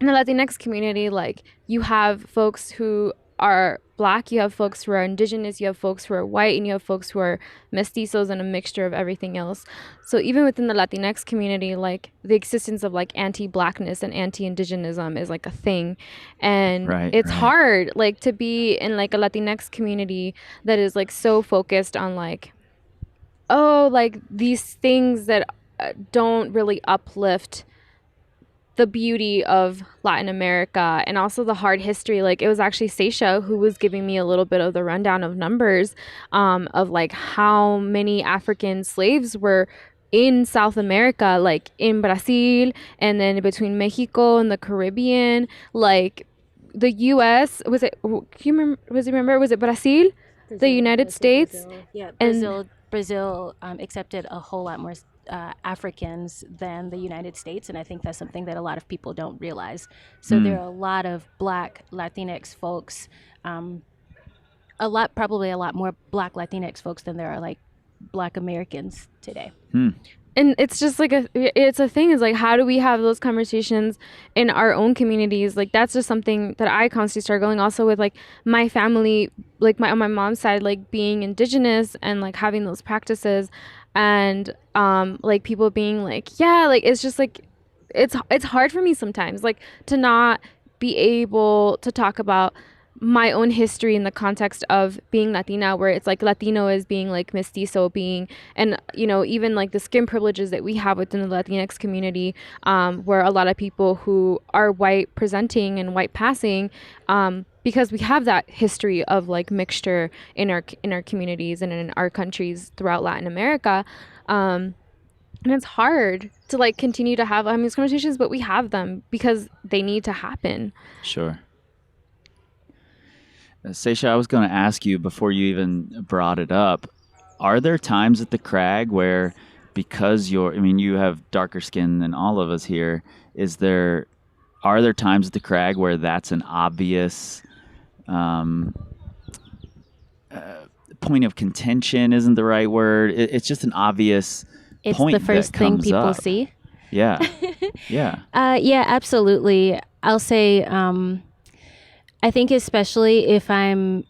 in the Latinx community, like you have folks who are Black, you have folks who are Indigenous, you have folks who are white, and you have folks who are mestizos, and a mixture of everything else. So even within the Latinx community, like the existence of like anti-Blackness and anti-Indigenism is like a thing. And it's hard like to be in like a Latinx community that is like so focused on like, oh, like these things that don't really uplift the beauty of Latin America, and also the hard history. Like it was actually Seisha who was giving me a little bit of the rundown of numbers of like how many African slaves were in South America, like in Brazil, and then between Mexico and the Caribbean. Like the US, was it Brazil? The United States? Brazil. Yeah, And Brazil accepted a whole lot more Africans than the United States, and I think that's something that a lot of people don't realize. So there are a lot of Black Latinx folks, probably a lot more Black Latinx folks than there are like Black Americans today. And it's just like it's a thing, is like, how do we have those conversations in our own communities? Like that's just something that I constantly struggling also with, like my family, like on my mom's side, like being Indigenous and like having those practices, and like people being like, yeah, like it's just like it's hard for me sometimes like to not be able to talk about my own history in the context of being Latina, where it's like Latino is being like mestizo being, and even like the skin privileges that we have within the Latinx community, where a lot of people who are white presenting and white passing, because we have that history of like mixture in our communities and in our countries throughout Latin America. And it's hard to like continue to have these conversations, but we have them because they need to happen. Sure. Seisha, I was going to ask you before you even brought it up, are there times at the Crag where, because you have darker skin than all of us here, are there times at the Crag where that's an obvious point of contention isn't the right word? It's just an obvious point. It's the first that thing comes people up. see. Yeah. Yeah. Yeah, absolutely. I'll say, I think especially if I'm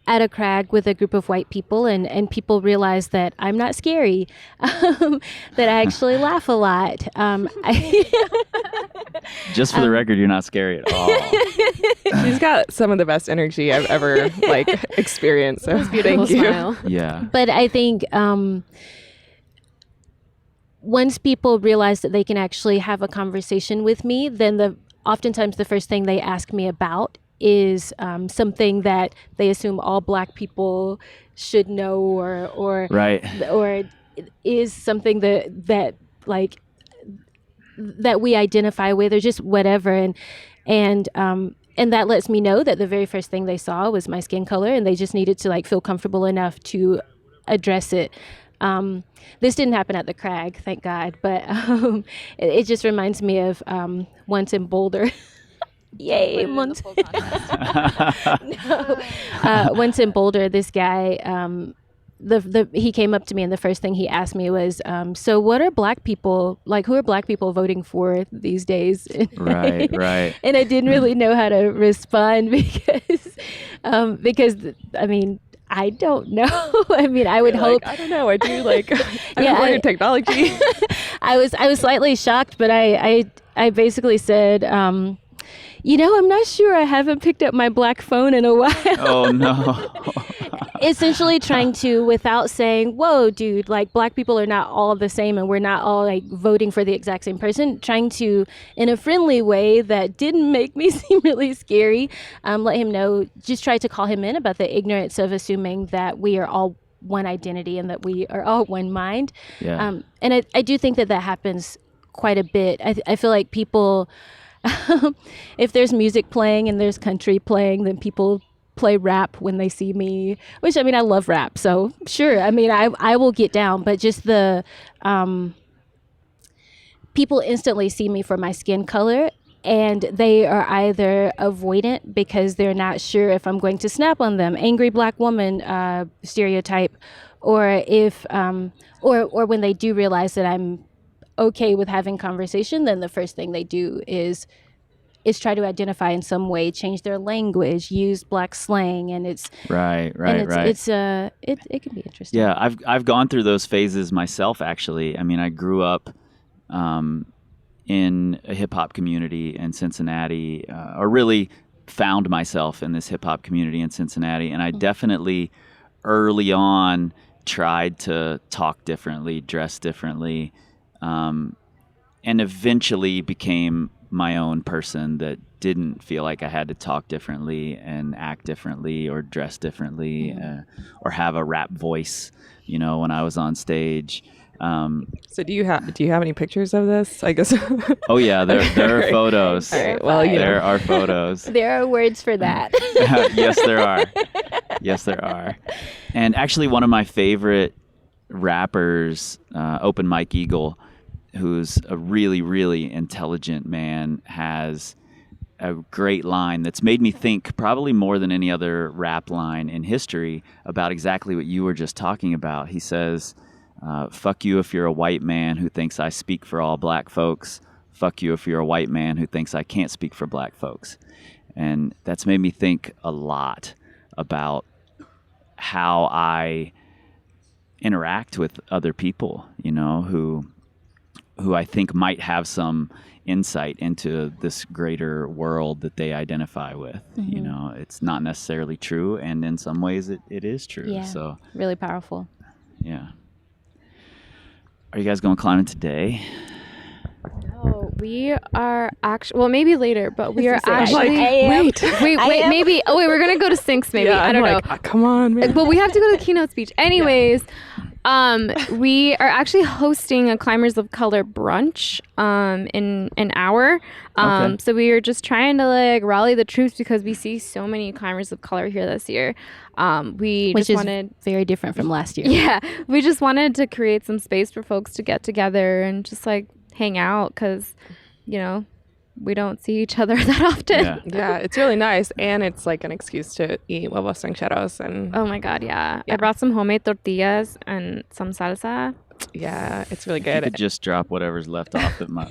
at a crag with a group of white people and people realize that I'm not scary, that I actually laugh a lot. Just for the record, you're not scary at all. She's got some of the best energy I've ever experienced. So thank you. Smile. Yeah. But I think once people realize that they can actually have a conversation with me, then oftentimes the first thing they ask me about is something that they assume all Black people should know, or Right. or is something that we identify with, or just whatever, and that lets me know that the very first thing they saw was my skin color, and they just needed to feel comfortable enough to address it. This didn't happen at the Crag, thank God, but it just reminds me of once in Boulder. Yay! Once in Boulder, this guy, he came up to me, and the first thing he asked me was, "So, what are Black people like? Who are Black people voting for these days?" Right. And I didn't really know how to respond because I don't know. I would hope. I don't know. I do Yeah, I'm in technology. I was slightly shocked, but I basically said, I'm not sure. I haven't picked up my Black phone in a while. Oh, no. Essentially trying to, without saying, whoa, dude, Black people are not all the same and we're not all voting for the exact same person, trying to, in a friendly way that didn't make me seem really scary, let him know, just try to call him in about the ignorance of assuming that we are all one identity and that we are all one mind. Yeah. And I do think that happens quite a bit. I feel like people, if there's music playing and there's country playing, then people play rap when they see me, which I love rap, so sure, I will get down, but just the people instantly see me for my skin color, and they are either avoidant because they're not sure if I'm going to snap on them, angry Black woman stereotype, or if or when they do realize that I'm okay with having conversation, then the first thing they do is try to identify in some way, change their language, use Black slang, and it's right. It can be interesting. Yeah, I've gone through those phases myself. Actually, I grew up in a hip hop community in Cincinnati, or really found myself in this hip hop community in Cincinnati, and I definitely early on tried to talk differently, dress differently, and eventually became my own person that didn't feel like I had to talk differently and act differently or dress differently, or have a rap voice, when I was on stage. So do you have any pictures of this? I guess. Oh yeah, there are photos. All right, well, there are photos. There are words for that. Yes, there are. Yes, there are. And actually, one of my favorite rappers, Open Mike Eagle, who's a really, really intelligent man, has a great line that's made me think probably more than any other rap line in history about exactly what you were just talking about. He says, fuck you if you're a white man who thinks I speak for all Black folks. Fuck you if you're a white man who thinks I can't speak for Black folks. And that's made me think a lot about how I interact with other people, who who I think might have some insight into this greater world that they identify with. You know, it's not necessarily true, and in some ways it is true. Yeah. So Really powerful. yeah. Are you guys going climbing today? No, we are actually, well, maybe later, but we are I'm actually, like, wait, maybe, we're going to go to Sinks maybe. Yeah, I don't I'm know. like, come on, man. But we have to go to the keynote speech. Anyways, we are actually hosting a Climbers of Color brunch in an hour. Okay. So we are just trying to like rally the troops because we see so many Climbers of Color here this year. We Which just is wanted, very different from last year. yeah, we just wanted to create some space for folks to get together and just like hang out because, you know, we don't see each other that often. Yeah. Yeah, it's really nice, and it's like an excuse to eat huevos rancheros, and Oh my God, yeah. Yeah. I brought some homemade tortillas and some salsa. yeah, it's really If you good. could just drop whatever's left off at my,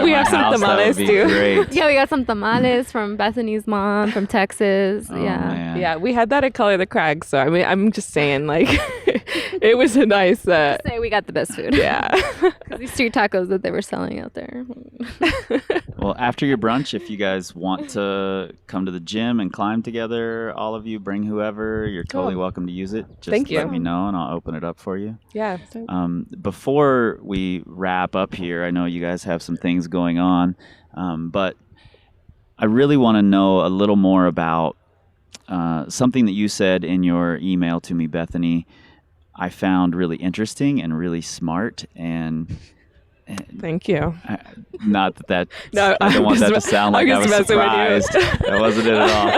We have some house, that would tamales, be too. Great. Yeah, we got some tamales from Bethany's mom from Texas. Oh, yeah. man. Yeah, we had that at Color the Crag, so I mean, I'm just saying, like, it was a nice, Say we got the best food. yeah. 'Cause these street tacos that they were selling out there. Well, after your brunch, if you guys want to come to the gym and climb together, all of you, bring whoever, you're totally welcome to use it. Just Thank you. let me know and I'll open it up for you. Yeah. Before we wrap up here, I know you guys have some things going on, but I really want to know a little more about something that you said in your email to me, Bethany. I found really interesting and really smart, and Thank you. not that No, I don't I'm want that to just- sound like I'm I was just messing with surprised. That wasn't it at all.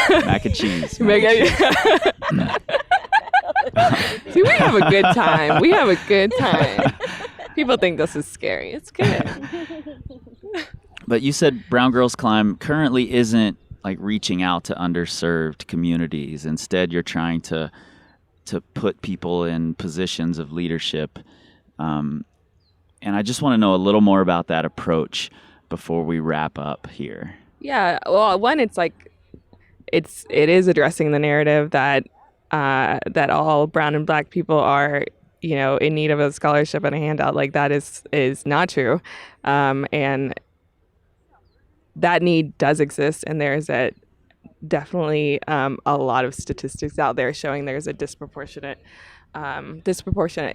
But mac and cheese. See, we have a good time. We have a good time. People think this is scary. It's good. But you said Brown Girls Climb currently isn't like reaching out to underserved communities. Instead, you're trying to put people in positions of leadership. And I just want to know a little more about that approach before we wrap up here. Yeah. Well, one, it's like it is addressing the narrative that that all brown and black people are, you know, in need of a scholarship and a handout. Like that is not true, and that need does exist, and there's definitely a lot of statistics out there showing there's a disproportionate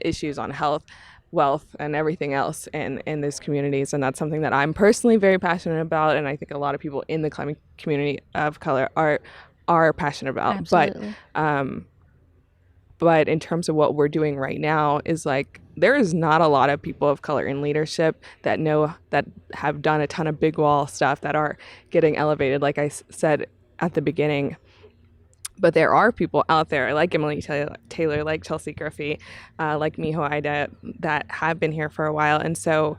issues on health, wealth, and everything else in those communities, and that's something that I'm personally very passionate about, and I think a lot of people in the climbing community of color are passionate about. Absolutely. But in terms of what we're doing right now is like there is not a lot of people of color in leadership that have done a ton of big wall stuff that are getting elevated, like I said at the beginning. But there are people out there like Emily Taylor, like Chelsea Griffey, like Miho Ida, that have been here for a while. And so,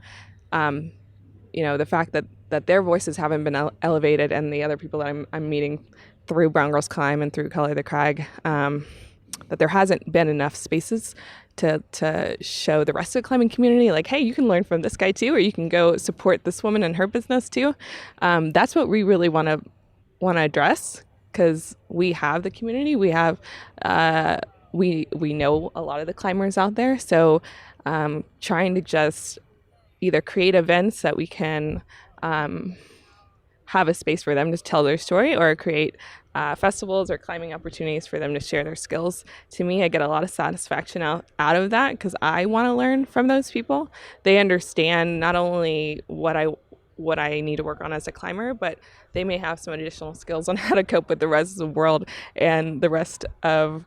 you know, the fact that their voices haven't been elevated, and the other people that I'm meeting through Brown Girls Climb and through Color the Crag, that there hasn't been enough spaces to show the rest of the climbing community, like, hey, you can learn from this guy too, or you can go support this woman in her business too. That's what we really want to address, because we have the community, we have we know a lot of the climbers out there. So trying to just either create events that we can have a space for them to tell their story, or create festivals or climbing opportunities for them to share their skills. To me, I get a lot of satisfaction out of that, because I want to learn from those people. They understand not only what I need to work on as a climber, but they may have some additional skills on how to cope with the rest of the world and the rest of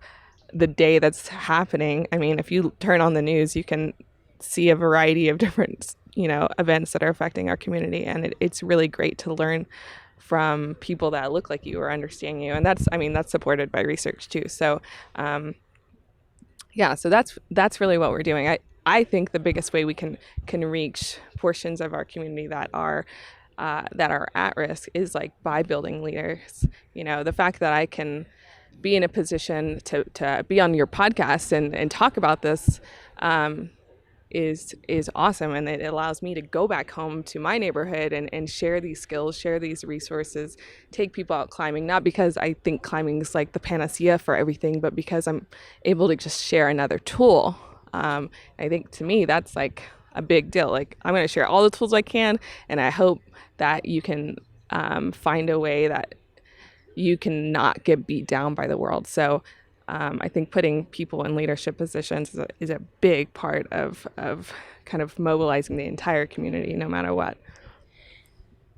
the day that's happening. I mean, if you turn on the news, you can see a variety of different, you know, events that are affecting our community, and it's really great to learn from people that look like you or understand you, and that's supported by research too. So yeah, so that's really what we're doing. I think the biggest way we can reach portions of our community that are at risk is like by building leaders. You know, the fact that I can be in a position to be on your podcast and talk about this is awesome, and it allows me to go back home to my neighborhood and share these skills, share these resources, take people out climbing, not because I think climbing is like the panacea for everything, but because I'm able to just share another tool I think to me that's like a big deal. Like I'm going to share all the tools I can, and I hope that you can find a way that you can not get beat down by the world. So I think putting people in leadership positions is a big part of kind of mobilizing the entire community, no matter what.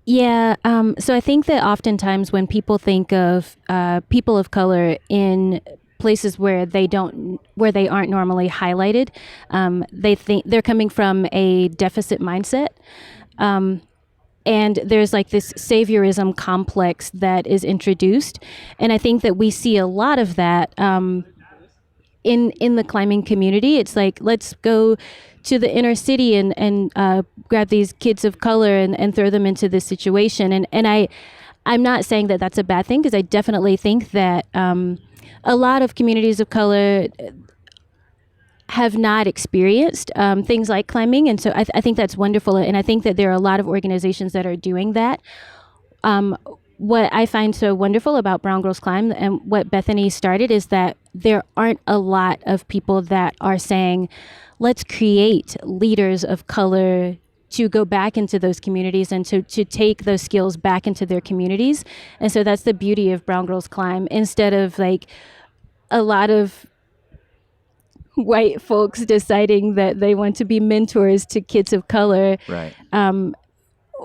Yeah, so I think that oftentimes when people think of people of color in places where they aren't normally highlighted, they think they're coming from a deficit mindset. And there's like this saviorism complex that is introduced. And I think that we see a lot of that in the climbing community. It's like, let's go to the inner city and grab these kids of color and throw them into this situation. And I'm not saying that that's a bad thing, because I definitely think that a lot of communities of color have not experienced things like climbing. And so I think that's wonderful. And I think that there are a lot of organizations that are doing that. What I find so wonderful about Brown Girls Climb and what Bethany started is that there aren't a lot of people that are saying, let's create leaders of color to go back into those communities and to take those skills back into their communities. And so that's the beauty of Brown Girls Climb. Instead of like a lot of white folks deciding that they want to be mentors to kids of color, Right.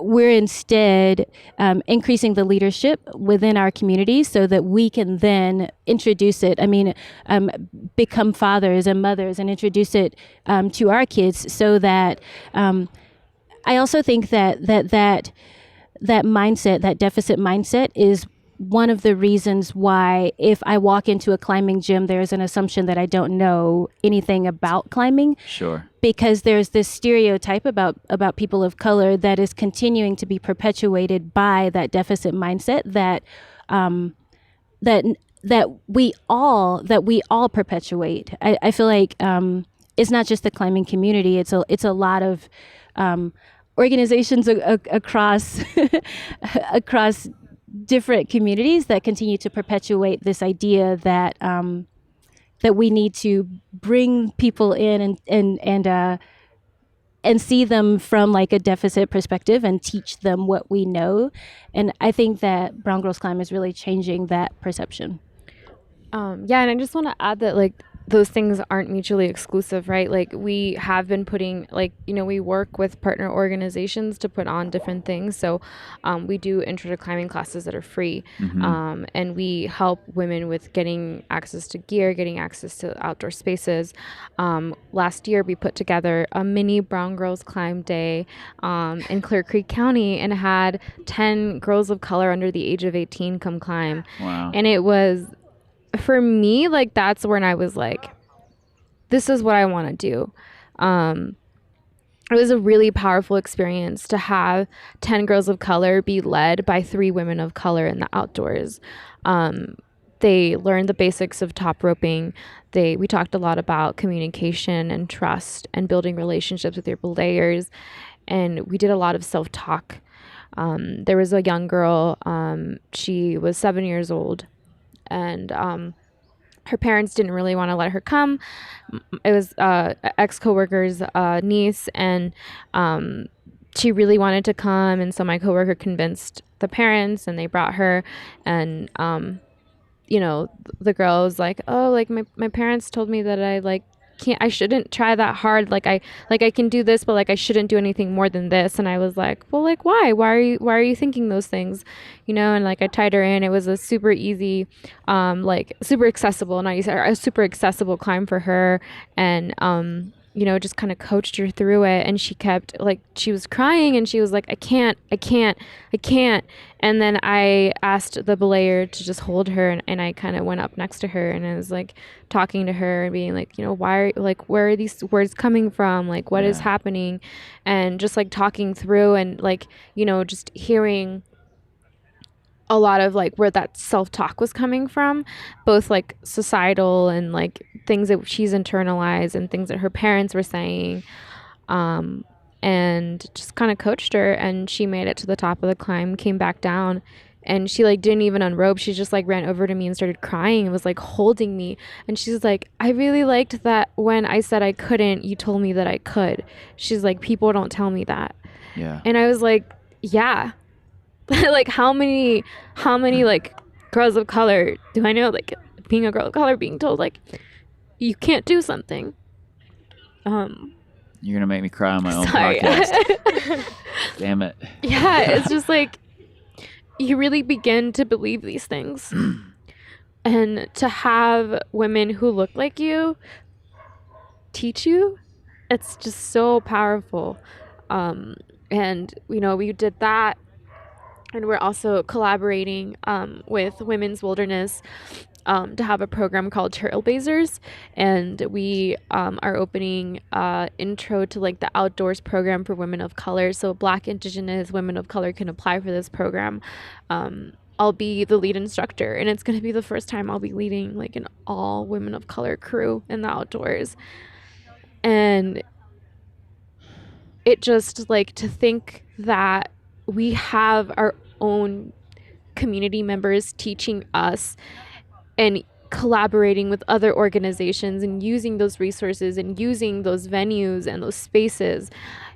We're instead increasing the leadership within our community so that we can then introduce it. I mean, become fathers and mothers and introduce it to our kids, so that I also think that mindset, that deficit mindset, is one of the reasons why if I walk into a climbing gym, there's an assumption that I don't know anything about climbing. Sure. Because there's this stereotype about people of color that is continuing to be perpetuated by that deficit mindset that we all perpetuate. I feel like it's not just the climbing community. It's a lot of organizations across across different communities that continue to perpetuate this idea that that we need to bring people in and see them from like a deficit perspective and teach them what we know. And I think that Brown Girls Climb is really changing that perception. Yeah, and I just want to add that like those things aren't mutually exclusive, right? Like we have been putting, like, you know, we work with partner organizations to put on different things. So we do intro to climbing classes that are free. And we help women with getting access to gear, getting access to outdoor spaces. Last year, we put together a mini Brown Girls Climb Day in Clear Creek County and had 10 girls of color under the age of 18 come climb. Wow. And it was, for me, like, that's when I was like, this is what I want to do. It was a really powerful experience to have 10 girls of color be led by 3 women of color in the outdoors. They learned the basics of top roping. We talked a lot about communication and trust and building relationships with your belayers. And we did a lot of self-talk. There was a young girl, she was 7 years old, and her parents didn't really want to let her come. It was ex-coworker's niece, and she really wanted to come, and so my coworker convinced the parents, and they brought her. And you know, the girl was like, oh, like my parents told me that I shouldn't try that hard. Like I can do this, but like I shouldn't do anything more than this. And I was like, well, like why are you thinking those things, you know? And like I tied her in. It was a super easy, like super accessible, not easy, a super accessible climb for her. And you know, just kind of coached her through it. And she kept, like, she was crying and she was like, I can't. And then I asked the belayer to just hold her, and I kind of went up next to her and I was like talking to her and being like, you know, where are these words coming from? Like, what is happening? And just like talking through, and like, you know, just hearing a lot of like where that self-talk was coming from, both like societal and like things that she's internalized and things that her parents were saying, and just kind of coached her, and she made it to the top of the climb, came back down, and she like didn't even unrobe. She just like ran over to me and started crying and was like holding me, and she's like, I really liked that when I said I couldn't, you told me that I could. She's like, people don't tell me that. Yeah. And I was like, yeah. Like how many like girls of color do I know, like being a girl of color being told like you can't do something. You're gonna make me cry on my own Sorry. podcast. Damn it. Yeah, it's just like you really begin to believe these things. And to have women who look like you teach you, it's just so powerful. And we did that, and we're also collaborating with Women's Wilderness to have a program called Trailblazers, and we are opening intro to like the outdoors program for women of color. So Black, Indigenous women of color can apply for this program. I'll be the lead instructor, and it's going to be the first time I'll be leading like an all women of color crew in the outdoors. And it just like to think that we have our own community members teaching us and collaborating with other organizations and using those resources and using those venues and those spaces.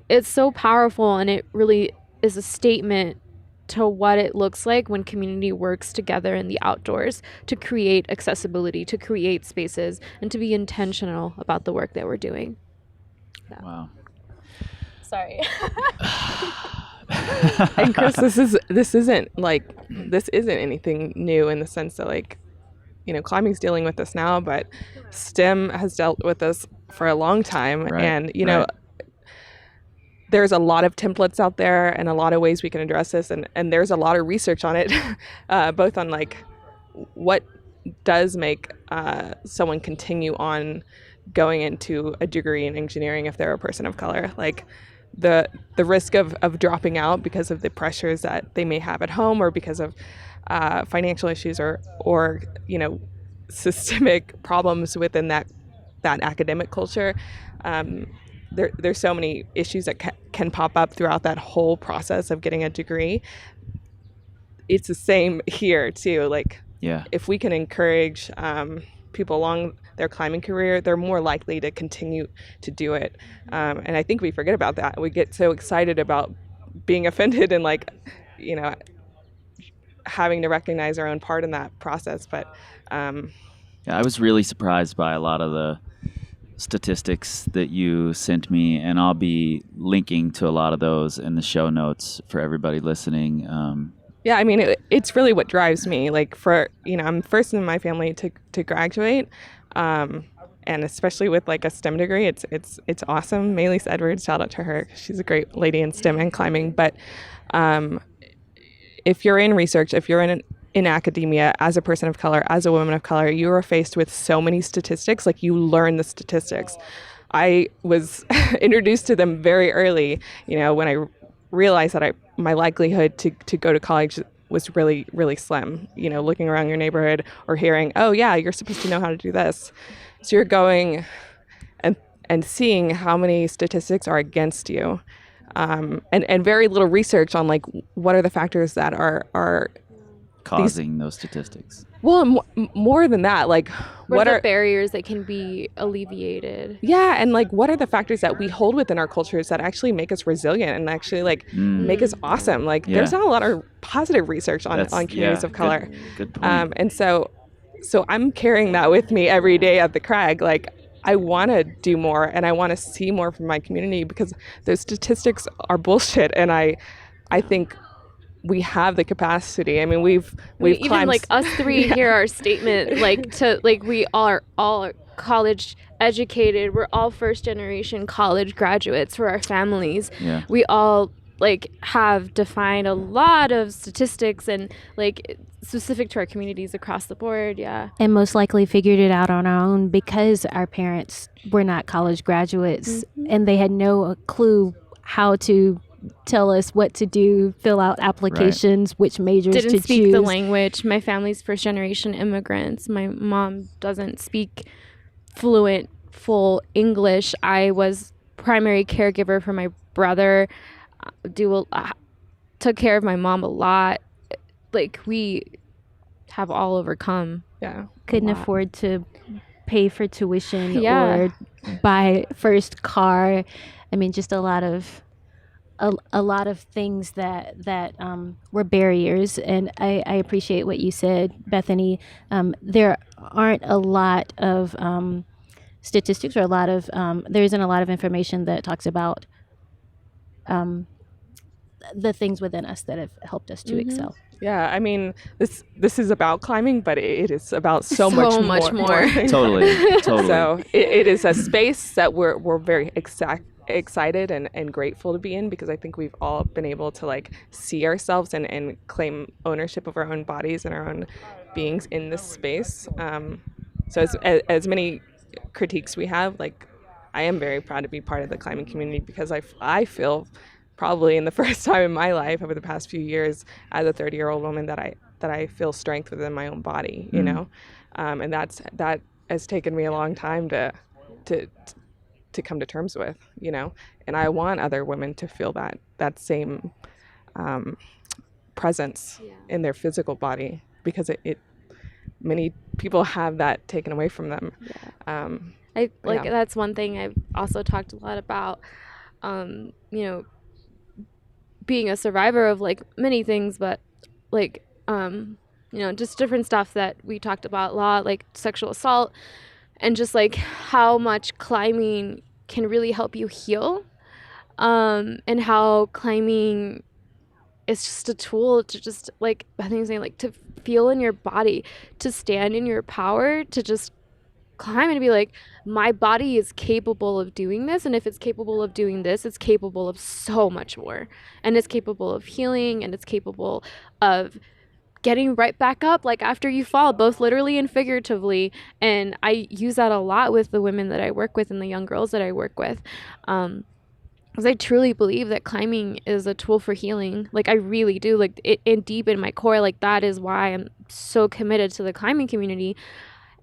It's so powerful, and it really is a statement to what it looks like when community works together in the outdoors to create accessibility, to create spaces, and to be intentional about the work that we're doing. Yeah. Wow. Sorry. And Chris, this isn't anything new in the sense that like, climbing's dealing with this now, but STEM has dealt with this for a long time. Right, And, right. there's a lot of templates out there and a lot of ways we can address this. And there's a lot of research on it, both on like what does make someone continue on going into a degree in engineering if they're a person of color. Like the risk of dropping out because of the pressures that they may have at home, or because of financial issues or systemic problems within that academic culture. There's so many issues that can pop up throughout that whole process of getting a degree. It's the same here too. Like, Yeah. if we can encourage people along their climbing career, they're more likely to continue to do it. And I think we forget about that. We get so excited about being offended and like, having to recognize our own part in that process. But Yeah, I was really surprised by a lot of the statistics that you sent me, and I'll be linking to a lot of those in the show notes for everybody listening. yeah, I mean, it's really what drives me. Like I'm first in my family to graduate. And especially with like a STEM degree, it's awesome. Maylise Edwards, shout out to her. She's a great lady in STEM and climbing. But if you're in research, if you're in academia, as a person of color, as a woman of color, you are faced with so many statistics. Like, you learn the statistics. I was introduced to them very early, when I realized that my likelihood to go to college was really, really slim. Looking around your neighborhood or hearing, oh yeah, you're supposed to know how to do this. So you're going and seeing how many statistics are against you. And very little research on like what are the factors that are causing those statistics. Well, more than that, like What are the barriers that can be alleviated? Yeah, and like what are the factors that we hold within our cultures that actually make us resilient and actually like make us awesome? Like there's not a lot of positive research on communities of color. Good point. And so I'm carrying that with me every day at the Crag. Like, I want to do more and I want to see more from my community because those statistics are bullshit. And I think we have the capacity. I mean, we've even climbed, like us three hear our statement, we are all college educated. We're all first generation college graduates for our families. Yeah. We all have defined a lot of statistics and specific to our communities across the board. Yeah. And most likely figured it out on our own because our parents were not college graduates and they had no clue how to tell us what to do, fill out applications, which majors Didn't to speak choose. the language. My family's first generation immigrants. My mom doesn't speak fluent, full English. I was primary caregiver for my brother. Took care of my mom a lot. like we have all overcome. Yeah. Couldn't lot. afford to pay for tuition Yeah. or buy first car. I mean, just a lot of things that were barriers, and I appreciate what you said, Bethany. There aren't a lot of statistics or a lot of there isn't a lot of information that talks about the things within us that have helped us to excel. Yeah, I mean, this is about climbing, but it is about so, So much much more. more. Totally. Totally. So it is a space that we're very excited and grateful to be in, because I think we've all been able to like see ourselves and claim ownership of our own bodies and our own beings in this space. So as many critiques we have, like, I am very proud to be part of the climbing community, because I feel probably in the first time in my life over the past few years as a 30-year-old woman that I feel strength within my own body, you know, and that has taken me a long time to come to terms with, you know, and I want other women to feel that same presence in their physical body, because it many people have that taken away from them. I like Yeah. that's one thing I've also talked a lot about. You know, being a survivor of like many things, but like you know, just different stuff that we talked about a lot, like sexual assault, and just like how much climbing can really help you heal, and how climbing is just a tool to just, like Bethany was saying, like to feel in your body, to stand in your power, to just climb and be like, my body is capable of doing this, and if it's capable of doing this, it's capable of so much more, and it's capable of healing, and it's capable of getting right back up, like after you fall, both literally and figuratively. And I use that a lot with the women that I work with and the young girls that I work with, because I truly believe that climbing is a tool for healing. Like, I really do. Like, it deep in my core, like that is why I'm so committed to the climbing community.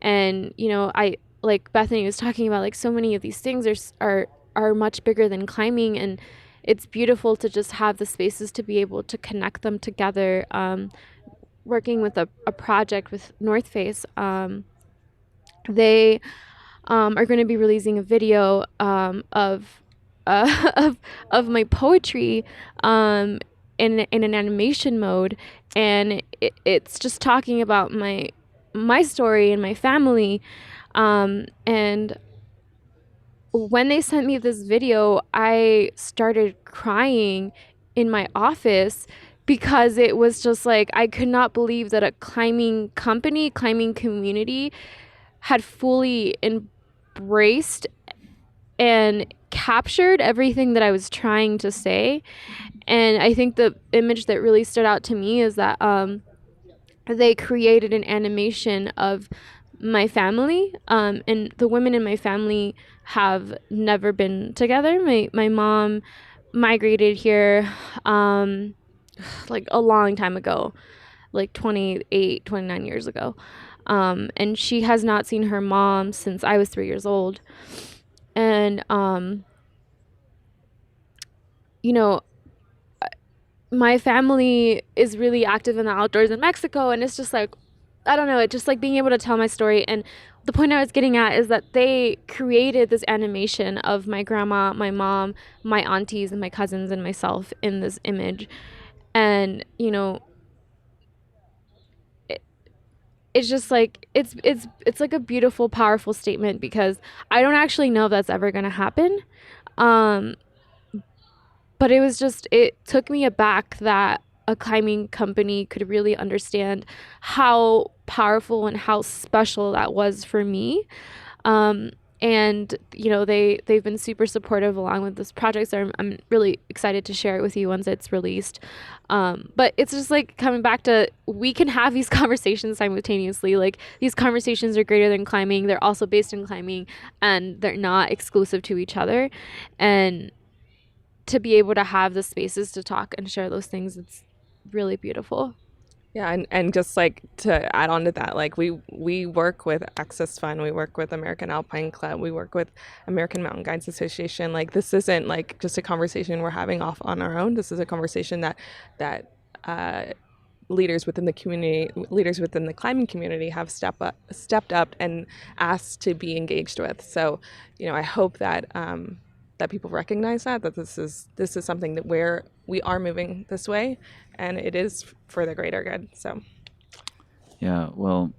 And you know, I, like Bethany was talking about, like so many of these things are much bigger than climbing, and it's beautiful to just have the spaces to be able to connect them together. Working with a project with North Face, they are going to be releasing a video of of my poetry in an animation mode, and it's just talking about my story and my family. And when they sent me this video, I started crying in my office, because it was just like, I could not believe that a climbing community had fully embraced and captured everything that I was trying to say. And I think the image that really stood out to me is that they created an animation of my family, and the women in my family have never been together. My mom migrated here like a long time ago, like 29 years ago, and she has not seen her mom since I was 3 years old. And you know, my family is really active in the outdoors in Mexico, and it's just like, I don't know, it just like being able to tell my story. And the point I was getting at is that they created this animation of my grandma, my mom, my aunties, and my cousins and myself in this image. And you know, it's just like, it's like a beautiful, powerful statement, because I don't actually know if that's ever going to happen. But it took me aback that a climbing company could really understand how powerful and how special that was for me. And you know, they've been super supportive along with this project, so I'm really excited to share it with you once it's released. But it's just like coming back to, we can have these conversations simultaneously. Like, these conversations are greater than climbing, they're also based in climbing, and they're not exclusive to each other. And to be able to have the spaces to talk and share those things, it's really beautiful. Yeah, and just like to add on to that, like we work with Access Fund, we work with American Alpine Club, we work with American Mountain Guides Association. Like, this isn't like just a conversation we're having off on our own. This is a conversation that leaders within the community, leaders within the climbing community have stepped up and asked to be engaged with. So, I hope that that people recognize that this is something that we are moving this way, and it is for the greater good. So, Yeah, well,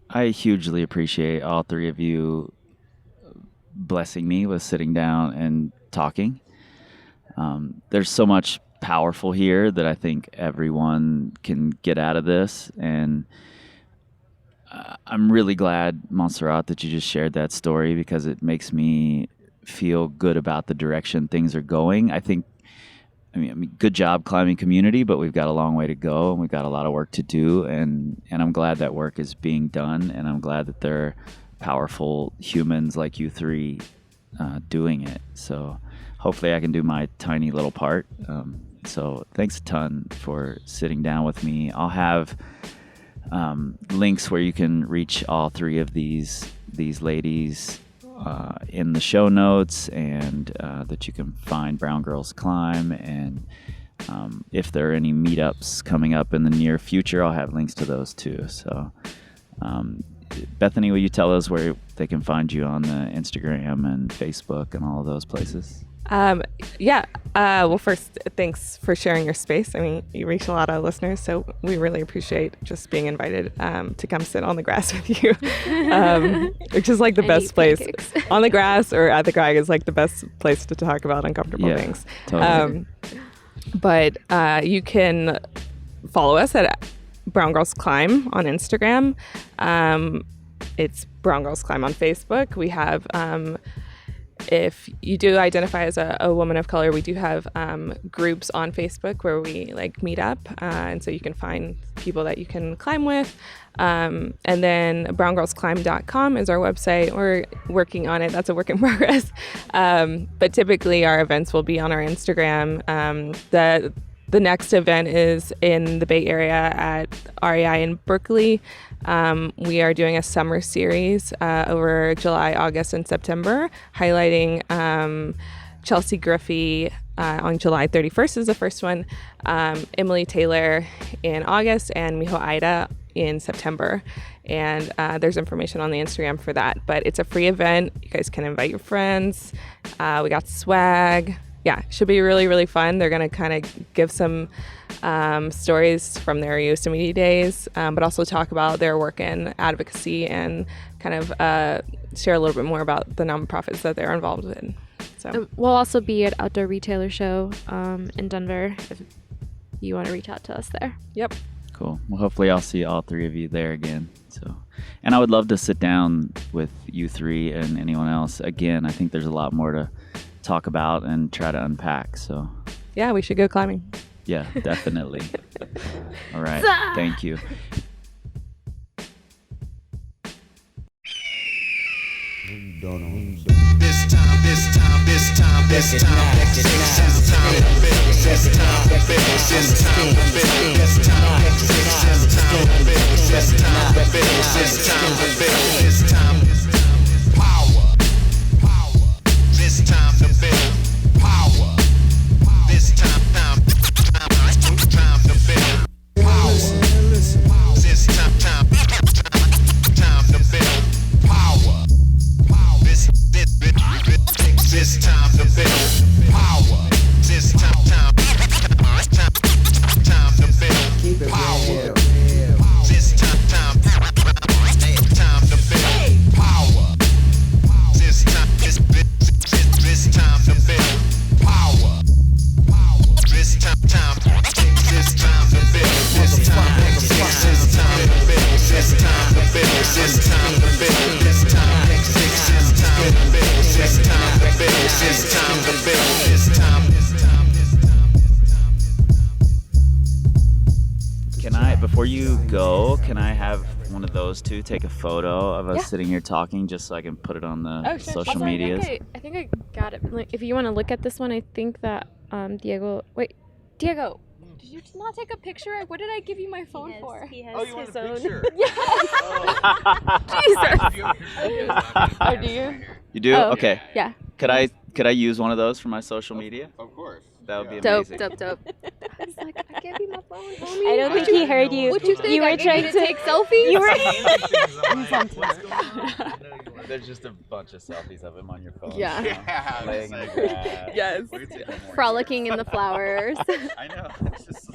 I hugely appreciate all three of you blessing me with sitting down and talking. There's so much powerful here that I think everyone can get out of this, and I'm really glad, Montserrat, that you just shared that story, because it makes me feel good about the direction things are going. I mean, good job climbing community, but we've got a long way to go, and we've got a lot of work to do, and I'm glad that work is being done, and I'm glad that there are powerful humans like you three doing it. So hopefully I can do my tiny little part. So thanks a ton for sitting down with me. I'll have links where you can reach all three of these ladies in the show notes, and that you can find Brown Girls Climb. And if there are any meetups coming up in the near future, I'll have links to those too. So Bethany, will you tell us where they can find you on the Instagram and Facebook and all of those places? Well, first, thanks for sharing your space. I mean, you reach a lot of listeners, so we really appreciate just being invited to come sit on the grass with you, which is like the best place. On the grass or at the crag is like the best place to talk about uncomfortable things. Totally. But you can follow us at Brown Girls Climb on Instagram. It's Brown Girls Climb on Facebook. We have, if you do identify as a woman of color, we do have groups on Facebook where we meet up, and so you can find people that you can climb with. And then browngirlsclimb.com is our website. We're working on it. That's a work in progress. But typically our events will be on our Instagram. The next event is in the Bay Area at REI in Berkeley. We are doing a summer series over July, August, and September, highlighting Chelsea Griffey on July 31st is the first one, Emily Taylor in August, and Miho Aida in September. And there's information on the Instagram for that. But it's a free event. You guys can invite your friends. We got swag. Yeah, should be really, really fun. They're going to kind of give some stories from their Yosemite days, but also talk about their work in advocacy and kind of share a little bit more about the nonprofits that they're involved in. So We'll also be at Outdoor Retailer Show in Denver if you want to reach out to us there. Yep. Cool. Well, hopefully I'll see all three of you there again. So, and I would love to sit down with you three and anyone else again. I think there's a lot more to talk about and try to unpack. So yeah, we should go climbing. Yeah, definitely. All right. Thank you. Before you go, can I have one of those two take a photo of us sitting here talking, just so I can put it on the social medias? I think I got it. Like, if you want to look at this one, I think that Diego. Wait, Diego, did you not take a picture? What did I give you my phone for? He has you his want a own. Picture? Jesus. Oh, do you? You do? Oh, okay. Yeah. Could I use one of those for my social media? Of course. That would be Dope, amazing. dope, dope. I was like, I gave you my phone. I don't think he heard you. What you think? You were I need trying you to take selfies? You were. There's just a bunch of selfies of him on your phone. Yeah. Laying in the grass. Yes. Frolicking in the flowers. I know. It's just